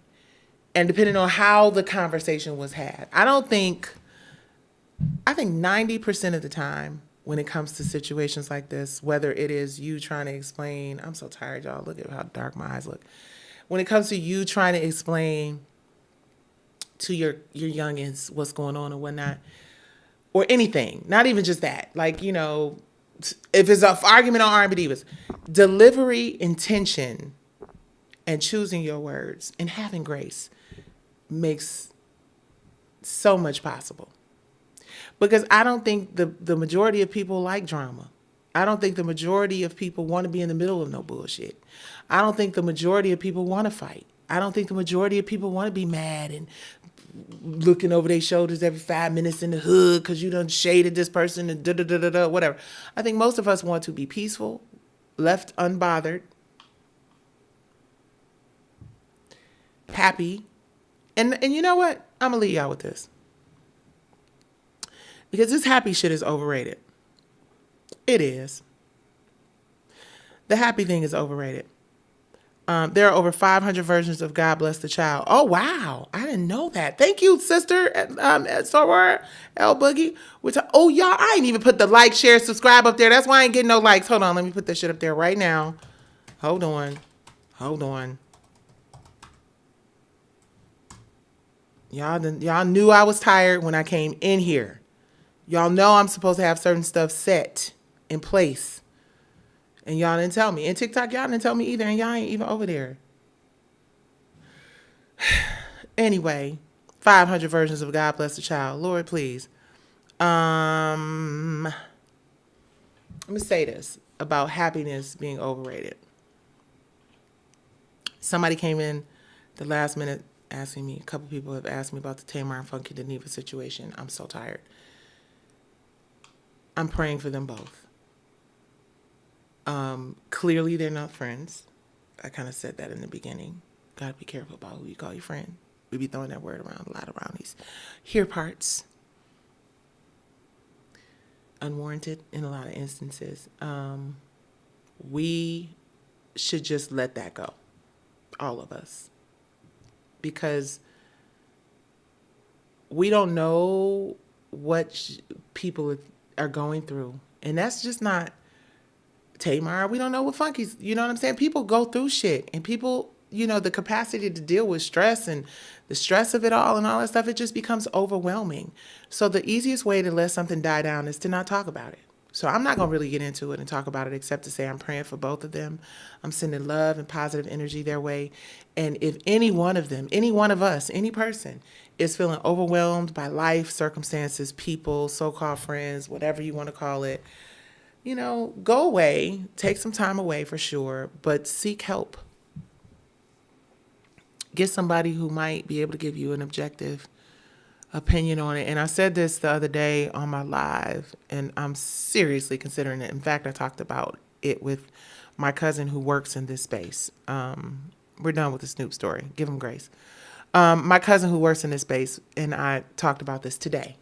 And depending on how the conversation was had, I think 90% of the time when it comes to situations like this, whether it is you trying to explain, I'm so tired, y'all. Look at how dark my eyes look. When it comes to you trying to explain to your youngins what's going on and whatnot, or anything, not even just that, like, if it's an argument on R&B Divas, delivery, intention, and choosing your words and having grace makes so much possible. Because I don't think the majority of people like drama. I don't think the majority of people want to be in the middle of no bullshit. I don't think the majority of people want to fight. I don't think the majority of people want to be mad and looking over their shoulders every 5 minutes in the hood because you done shaded this person and da-da-da-da-da, whatever. I think most of us want to be peaceful, left unbothered, happy. And you know what? I'm going to leave y'all with this. Because this happy shit is overrated. It is. The happy thing is overrated. There are over 500 versions of God Bless the Child. Oh, wow. I didn't know that. Thank you, sister, Soror, L Boogie. Oh, y'all, I ain't even put the like, share, subscribe up there. That's why I ain't getting no likes. Hold on. Let me put this shit up there right now. Hold on. Y'all knew I was tired when I came in here. Y'all know I'm supposed to have certain stuff set in place. And y'all didn't tell me. And TikTok, y'all didn't tell me either. And y'all ain't even over there. Anyway, 500 versions of God Bless the Child. Lord, please. Let me say this about happiness being overrated. Somebody came in the last minute asking me, a couple people have asked me about the Tamar and Funky Geneva situation. I'm so tired. I'm praying for them both. Clearly they're not friends. I kind of said that in the beginning. Gotta be careful about who you call your friend. We be throwing that word around a lot around these here parts. Unwarranted in a lot of instances. We should just let that go. All of us. Because we don't know what people are going through. And that's just not Tamar. We don't know what Funky's, you know what I'm saying? People go through shit, and people, the capacity to deal with stress and the stress of it all and all that stuff, it just becomes overwhelming. So the easiest way to let something die down is to not talk about it. So I'm not going to really get into it and talk about it except to say I'm praying for both of them. I'm sending love and positive energy their way. And if any one of them, any one of us, any person is feeling overwhelmed by life, circumstances, people, so-called friends, whatever you want to call it, go away, take some time away for sure, but seek help. Get somebody who might be able to give you an objective opinion on it. And I said this the other day on my live, and I'm seriously considering it. In fact, I talked about it with my cousin who works in this space. We're done with the Snoop story. Give him grace. My cousin who works in this space and I talked about this today.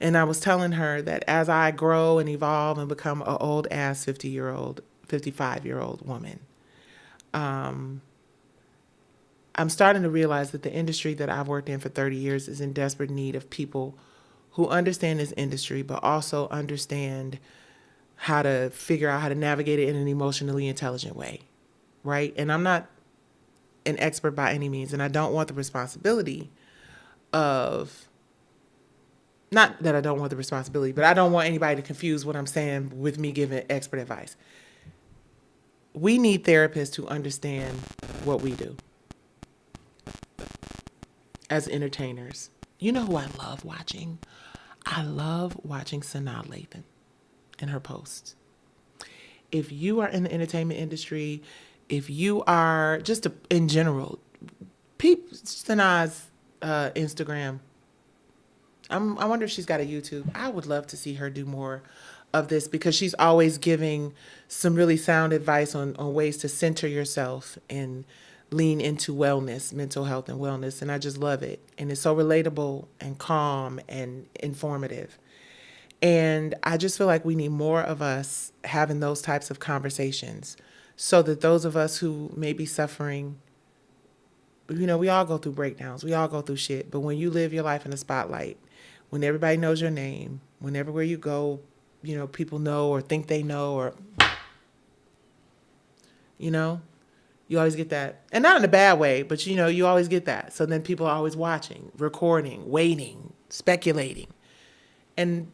And I was telling her that as I grow and evolve and become an old ass 50-year-old, 55-year-old woman, I'm starting to realize that the industry that I've worked in for 30 years is in desperate need of people who understand this industry, but also understand how to figure out how to navigate it in an emotionally intelligent way, right? And I'm not an expert by any means, and I don't want the responsibility of, not that I don't want the responsibility, but I don't want anybody to confuse what I'm saying with me giving expert advice. We need therapists who understand what we do as entertainers. You know who I love watching? I love watching Sanaa Lathan and her posts. If you are in the entertainment industry, if you are just in general, Sanaa's Instagram. I wonder if she's got a YouTube. I would love to see her do more of this because she's always giving some really sound advice on ways to center yourself and lean into wellness, mental health and wellness. And I just love it. And it's so relatable and calm and informative. And I just feel like we need more of us having those types of conversations so that those of us who may be suffering, you know, we all go through breakdowns. We all go through shit. But when you live your life in the spotlight, when everybody knows your name, when everywhere you go, you know, people know or think they know or, you know, you always get that. And not in a bad way, but, you know, you always get that. So then people are always watching, recording, waiting, speculating. And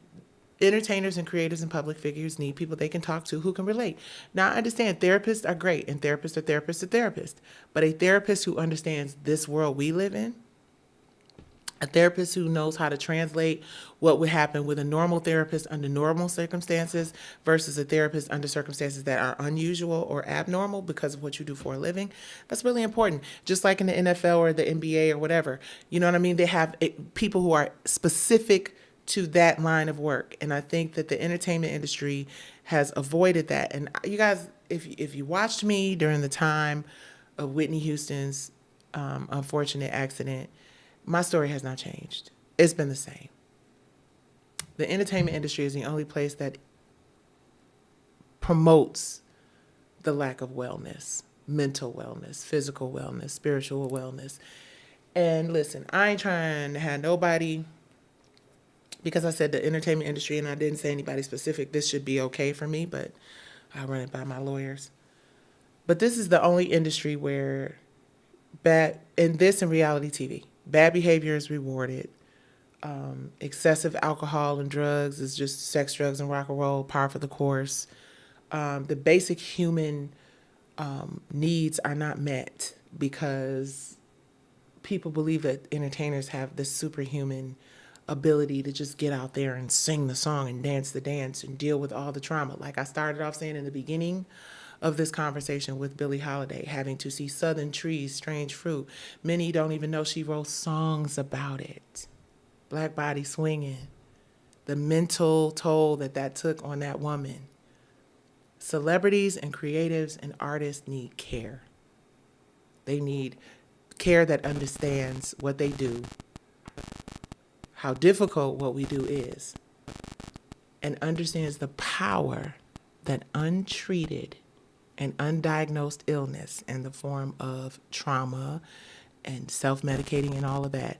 entertainers and creators and public figures need people they can talk to who can relate. Now, I understand therapists are great, and therapists are therapists are therapists. But a therapist who understands this world we live in, a therapist who knows how to translate what would happen with a normal therapist under normal circumstances versus a therapist under circumstances that are unusual or abnormal because of what you do for a living, that's really important. Just like in the NFL or the NBA or whatever, you know what I mean? They have people who are specific to that line of work. And I think that the entertainment industry has avoided that. And you guys, if you watched me during the time of Whitney Houston's unfortunate accident, my story has not changed. It's been the same. The entertainment industry is the only place that promotes the lack of wellness, mental wellness, physical wellness, spiritual wellness. And listen, I ain't trying to have nobody, because I said the entertainment industry and I didn't say anybody specific, this should be okay for me, but I run it by my lawyers. But this is the only industry where in reality TV, bad behavior is rewarded. Excessive alcohol and drugs is just sex, drugs, and rock and roll, par for the course. The basic human needs are not met because people believe that entertainers have this superhuman ability to just get out there and sing the song and dance the dance and deal with all the trauma. Like I started off saying in the beginning of this conversation with Billie Holiday, having to see southern trees, strange fruit. Many don't even know she wrote songs about it. Black Body Swinging. The mental toll that took on that woman. Celebrities and creatives and artists need care. They need care that understands what they do, how difficult what we do is, and understands the power that untreated and undiagnosed illness in the form of trauma and self-medicating and all of that,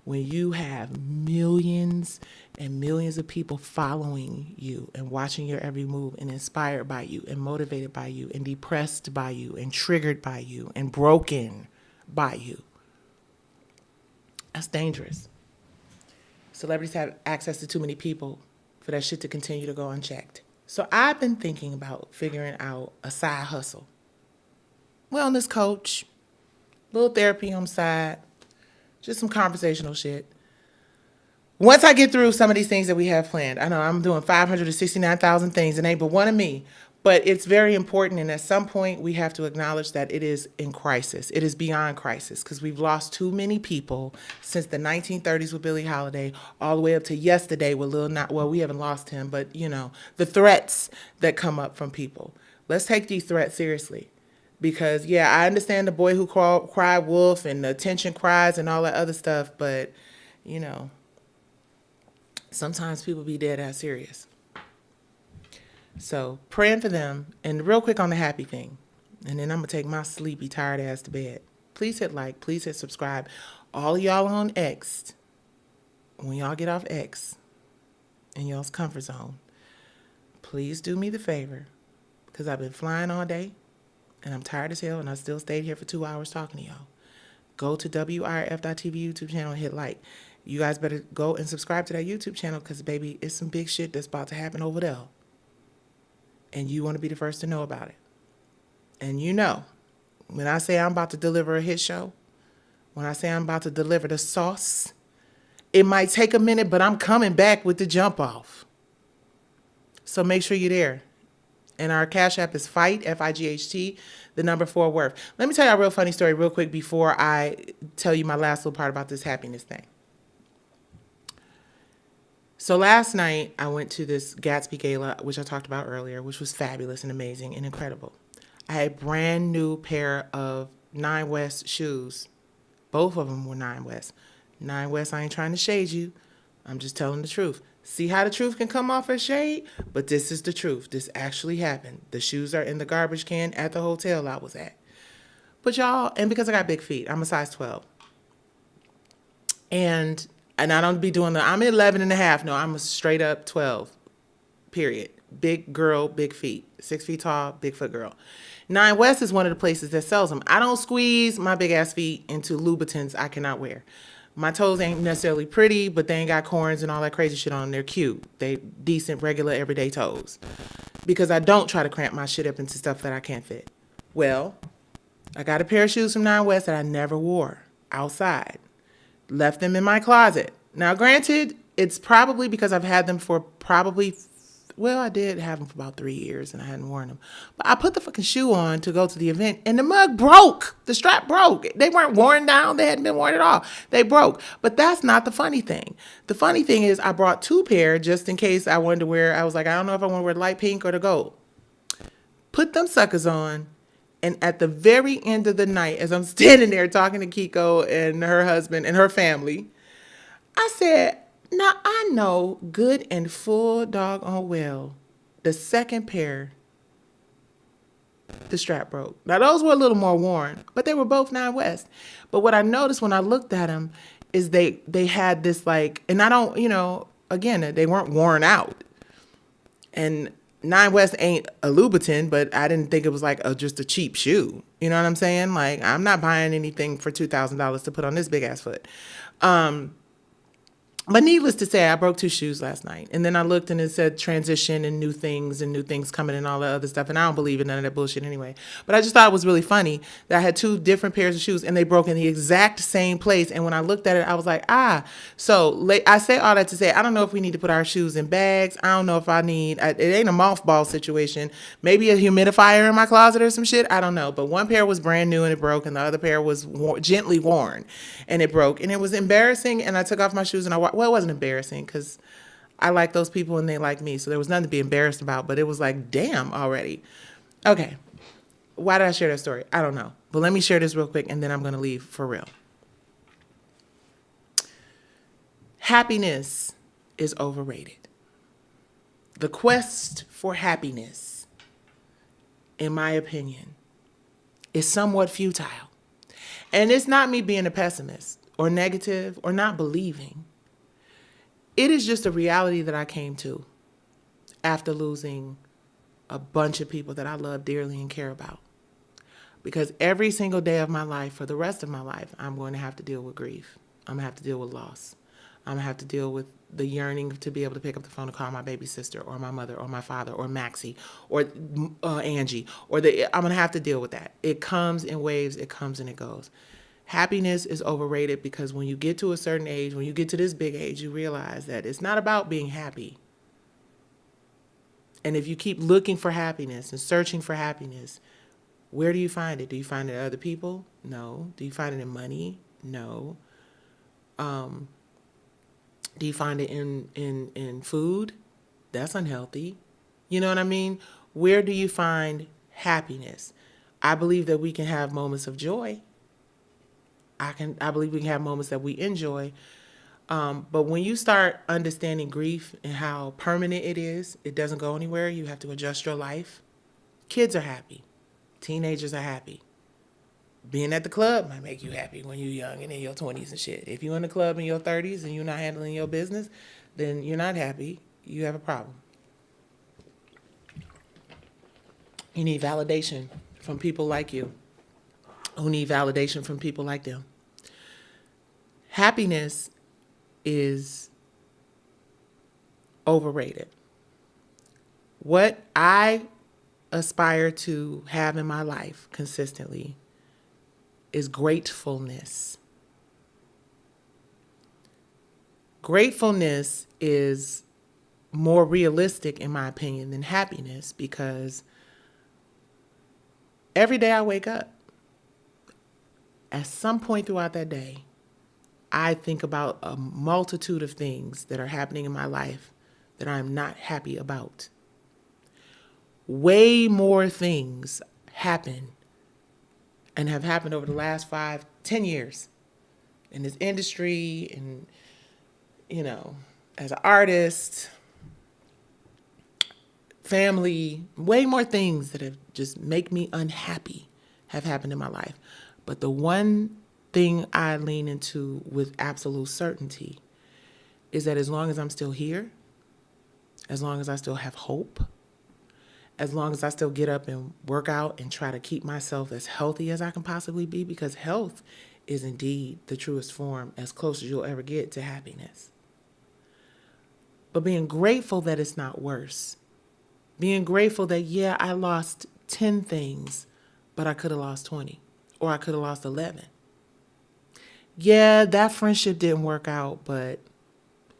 when you have millions and millions of people following you and watching your every move and inspired by you and motivated by you and depressed by you and triggered by you and broken by you, that's dangerous. Celebrities have access to too many people for that shit to continue to go unchecked. So I've been thinking about figuring out a side hustle. Wellness coach, little therapy on the side, just some conversational shit. Once I get through some of these things that we have planned, I know I'm doing 569,000 things and ain't but one of me, but it's very important. And at some point we have to acknowledge that it is in crisis. It is beyond crisis because we've lost too many people since the 1930s with Billie Holiday, all the way up to yesterday with we haven't lost him, but you know, the threats that come up from people. Let's take these threats seriously. Because, yeah, I understand the boy who cried wolf and the attention cries and all that other stuff, but, you know, sometimes people be dead ass serious. So praying for them. And real quick on the happy thing. And then I'm going to take my sleepy, tired ass to bed. Please hit like. Please hit subscribe. All of y'all on X, when y'all get off X in y'all's comfort zone, please do me the favor, because I've been flying all day and I'm tired as hell and I still stayed here for 2 hours talking to y'all. Go to WIRF.TV YouTube channel and hit like. You guys better go and subscribe to that YouTube channel, because, baby, it's some big shit that's about to happen over there. And you want to be the first to know about it. And you know, when I say I'm about to deliver a hit show, when I say I'm about to deliver the sauce, it might take a minute, but I'm coming back with the jump off. So make sure you're there. And our Cash App is FIGHT, FIGHT, the number 4 worth. Let me tell you a real funny story real quick before I tell you my last little part about this happiness thing. So last night I went to this Gatsby Gala, which I talked about earlier, which was fabulous and amazing and incredible. I had a brand new pair of Nine West shoes. Both of them were Nine West. Nine West, I ain't trying to shade you. I'm just telling the truth. See how the truth can come off as shade? But this is the truth. This actually happened. The shoes are in the garbage can at the hotel I was at. But y'all, and because I got big feet, I'm a size 12. And I don't be doing I'm 11 and a half. No, I'm a straight up 12, period. Big girl, big feet. 6 feet tall, big foot girl. Nine West is one of the places that sells them. I don't squeeze my big ass feet into Louboutins I cannot wear. My toes ain't necessarily pretty, but they ain't got corns and all that crazy shit on them. They're cute. They decent, regular, everyday toes. Because I don't try to cramp my shit up into stuff that I can't fit. Well, I got a pair of shoes from Nine West that I never wore outside. Left them in my closet. Now, granted, it's probably because I've had them for I did have them for about 3 years and I hadn't worn them. But I put the fucking shoe on to go to the event and the mug broke. The strap broke. They weren't worn down. They hadn't been worn at all. They broke. But that's not the funny thing. The funny thing is I brought 2 pair just in case I wanted to wear. I was like, I don't know if I want to wear light pink or the gold. Put them suckers on. And at the very end of the night, as I'm standing there talking to Kiko and her husband and her family, I said, now I know good and full doggone well, the second pair, the strap broke. Now those were a little more worn, but they were both Nine West. But what I noticed when I looked at them is they had this like, and I don't, again, they weren't worn out. And Nine West ain't a Louboutin, but I didn't think it was like just a cheap shoe. You know what I'm saying? Like, I'm not buying anything for $2,000 to put on this big ass foot. But needless to say, I broke 2 shoes last night. And then I looked and it said transition and new things coming and all that other stuff. And I don't believe in none of that bullshit anyway. But I just thought it was really funny that I had 2 different pairs of shoes and they broke in the exact same place. And when I looked at it, I was like, So I say all that to say, I don't know if we need to put our shoes in bags. I don't know if it ain't a mothball situation. Maybe a humidifier in my closet or some shit. I don't know. But one pair was brand new and it broke. And the other pair was gently worn and it broke. And it was embarrassing. And I took off my shoes and it wasn't embarrassing because I like those people and they like me. So there was nothing to be embarrassed about, but it was like, damn already. Okay. Why did I share that story? I don't know. But let me share this real quick and then I'm going to leave for real. Happiness is overrated. The quest for happiness, in my opinion, is somewhat futile. And it's not me being a pessimist or negative or not believing. It is just a reality that I came to after losing a bunch of people that I love dearly and care about. Because every single day of my life, for the rest of my life, I'm going to have to deal with grief. I'm going to have to deal with loss. I'm going to have to deal with the yearning to be able to pick up the phone and call my baby sister or my mother or my father or Maxie or Angie. I'm going to have to deal with that. It comes in waves. It comes and it goes. Happiness is overrated because when you get to a certain age, when you get to this big age, you realize that it's not about being happy. And if you keep looking for happiness and searching for happiness, where do you find it? Do you find it in other people? No. Do you find it in money? No. Do you find it in food? That's unhealthy. You know what I mean? Where do you find happiness? I believe that we can have moments of joy. I believe we can have moments that we enjoy. But when you start understanding grief and how permanent it is, it doesn't go anywhere. You have to adjust your life. Kids are happy. Teenagers are happy. Being at the club might make you happy when you're young and in your 20s and shit. If you're in the club in your 30s and you're not handling your business, then you're not happy. You have a problem. You need validation from people like you who need validation from people like them. Happiness is overrated. What I aspire to have in my life consistently is gratefulness. Gratefulness is more realistic, in my opinion, than happiness, because every day I wake up, at some point throughout that day, I think about a multitude of things that are happening in my life that I'm not happy about. Way more things happen and have happened over the last 5-10 years in this industry and, as an artist, family, way more things that have just make me unhappy have happened in my life. But the one thing I lean into with absolute certainty is that as long as I'm still here, as long as I still have hope, as long as I still get up and work out and try to keep myself as healthy as I can possibly be, because health is indeed the truest form, as close as you'll ever get to happiness. But being grateful that it's not worse. Being grateful that, yeah, I lost 10 things, but I could have lost 20, or I could have lost 11. Yeah, that friendship didn't work out, but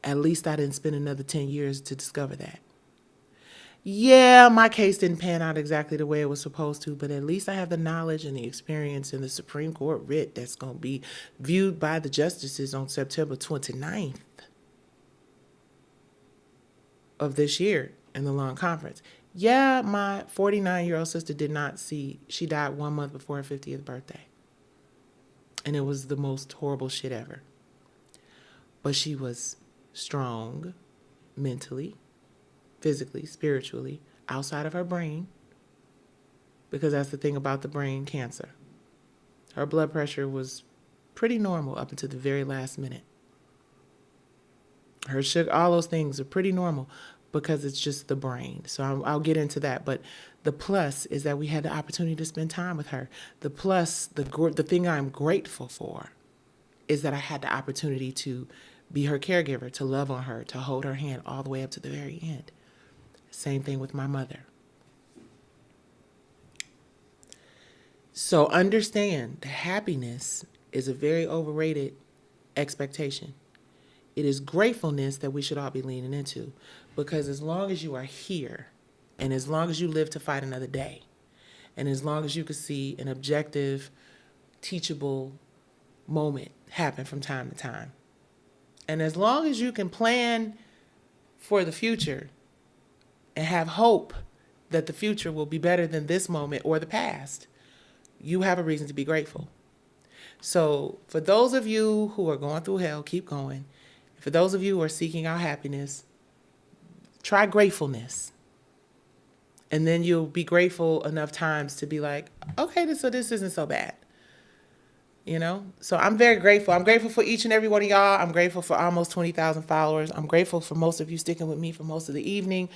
at least I didn't spend another 10 years to discover that. Yeah, my case didn't pan out exactly the way it was supposed to, but at least I have the knowledge and the experience in the Supreme Court writ that's going to be viewed by the justices on September 29th of this year in the long conference. Yeah, my 49-year-old sister did not see, she died 1 month before her 50th birthday. And it was the most horrible shit ever. But she was strong mentally, physically, spiritually, outside of her brain, because that's the thing about the brain cancer. Her blood pressure was pretty normal up until the very last minute. Her sugar, all those things are pretty normal because it's just the brain. So I'll get into that. But the plus is that we had the opportunity to spend time with her. The plus, the thing I'm grateful for is that I had the opportunity to be her caregiver, to love on her, to hold her hand all the way up to the very end. Same thing with my mother. So understand that happiness is a very overrated expectation. It is gratefulness that we should all be leaning into, because as long as you are here and as long as you live to fight another day, and as long as you can see an objective, teachable moment happen from time to time, and as long as you can plan for the future and have hope that the future will be better than this moment or the past, you have a reason to be grateful. So for those of you who are going through hell, keep going. For those of you who are seeking out happiness, try gratefulness. And then you'll be grateful enough times to be like, okay, so this isn't so bad. So I'm very grateful. I'm grateful for each and every one of y'all. I'm grateful for almost 20,000 followers. I'm grateful for most of you sticking with me for most of the evening.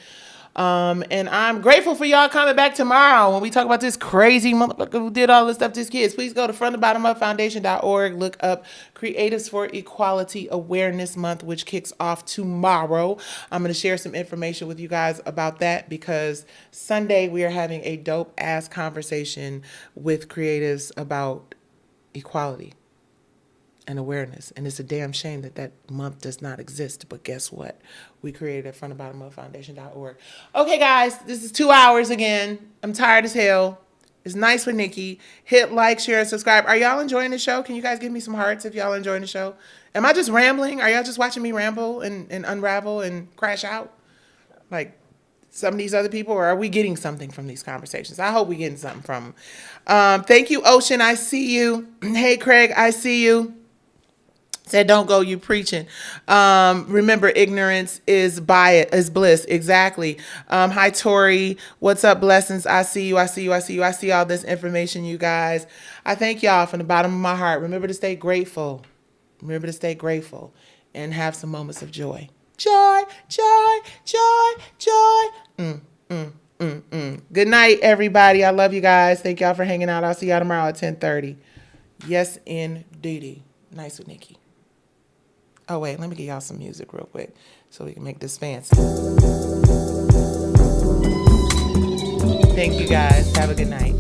And I'm grateful for y'all coming back tomorrow when we talk about this crazy motherfucker who did all this stuff to his kids. Please go to frontandbottomupfoundation.org. Look up Creatives for Equality Awareness Month, which kicks off tomorrow. I'm going to share some information with you guys about that, because Sunday we are having a dope ass conversation with creatives about equality and awareness. And it's a damn shame that that month does not exist. But guess what? We created it at frontandbottomupfoundation.org. Okay, guys, this is 2 hours again. I'm tired as hell. It's nice with Nicci. Hit like, share, and subscribe. Are y'all enjoying the show? Can you guys give me some hearts if y'all enjoying the show? Am I just rambling? Are y'all just watching me ramble and unravel and crash out? Like, some of these other people, or are we getting something from these conversations? I hope we're getting something from them. Thank you, Ocean. I see you. Hey, Craig, I see you. Said, don't go, you preaching. Remember, ignorance is bliss. Exactly. Hi, Tori. What's up, blessings? I see you. I see you. I see you. I see all this information, you guys. I thank y'all from the bottom of my heart. Remember to stay grateful. Remember to stay grateful and have some moments of joy. Joy, joy, joy, joy. Good night, everybody. I love you guys. Thank y'all for hanging out. I'll see y'all tomorrow at 10:30. Yes, indeedy. Nice with Nicci. Oh, wait, let me get y'all some music real quick so we can make this fancy. Thank you, guys. Have a good night.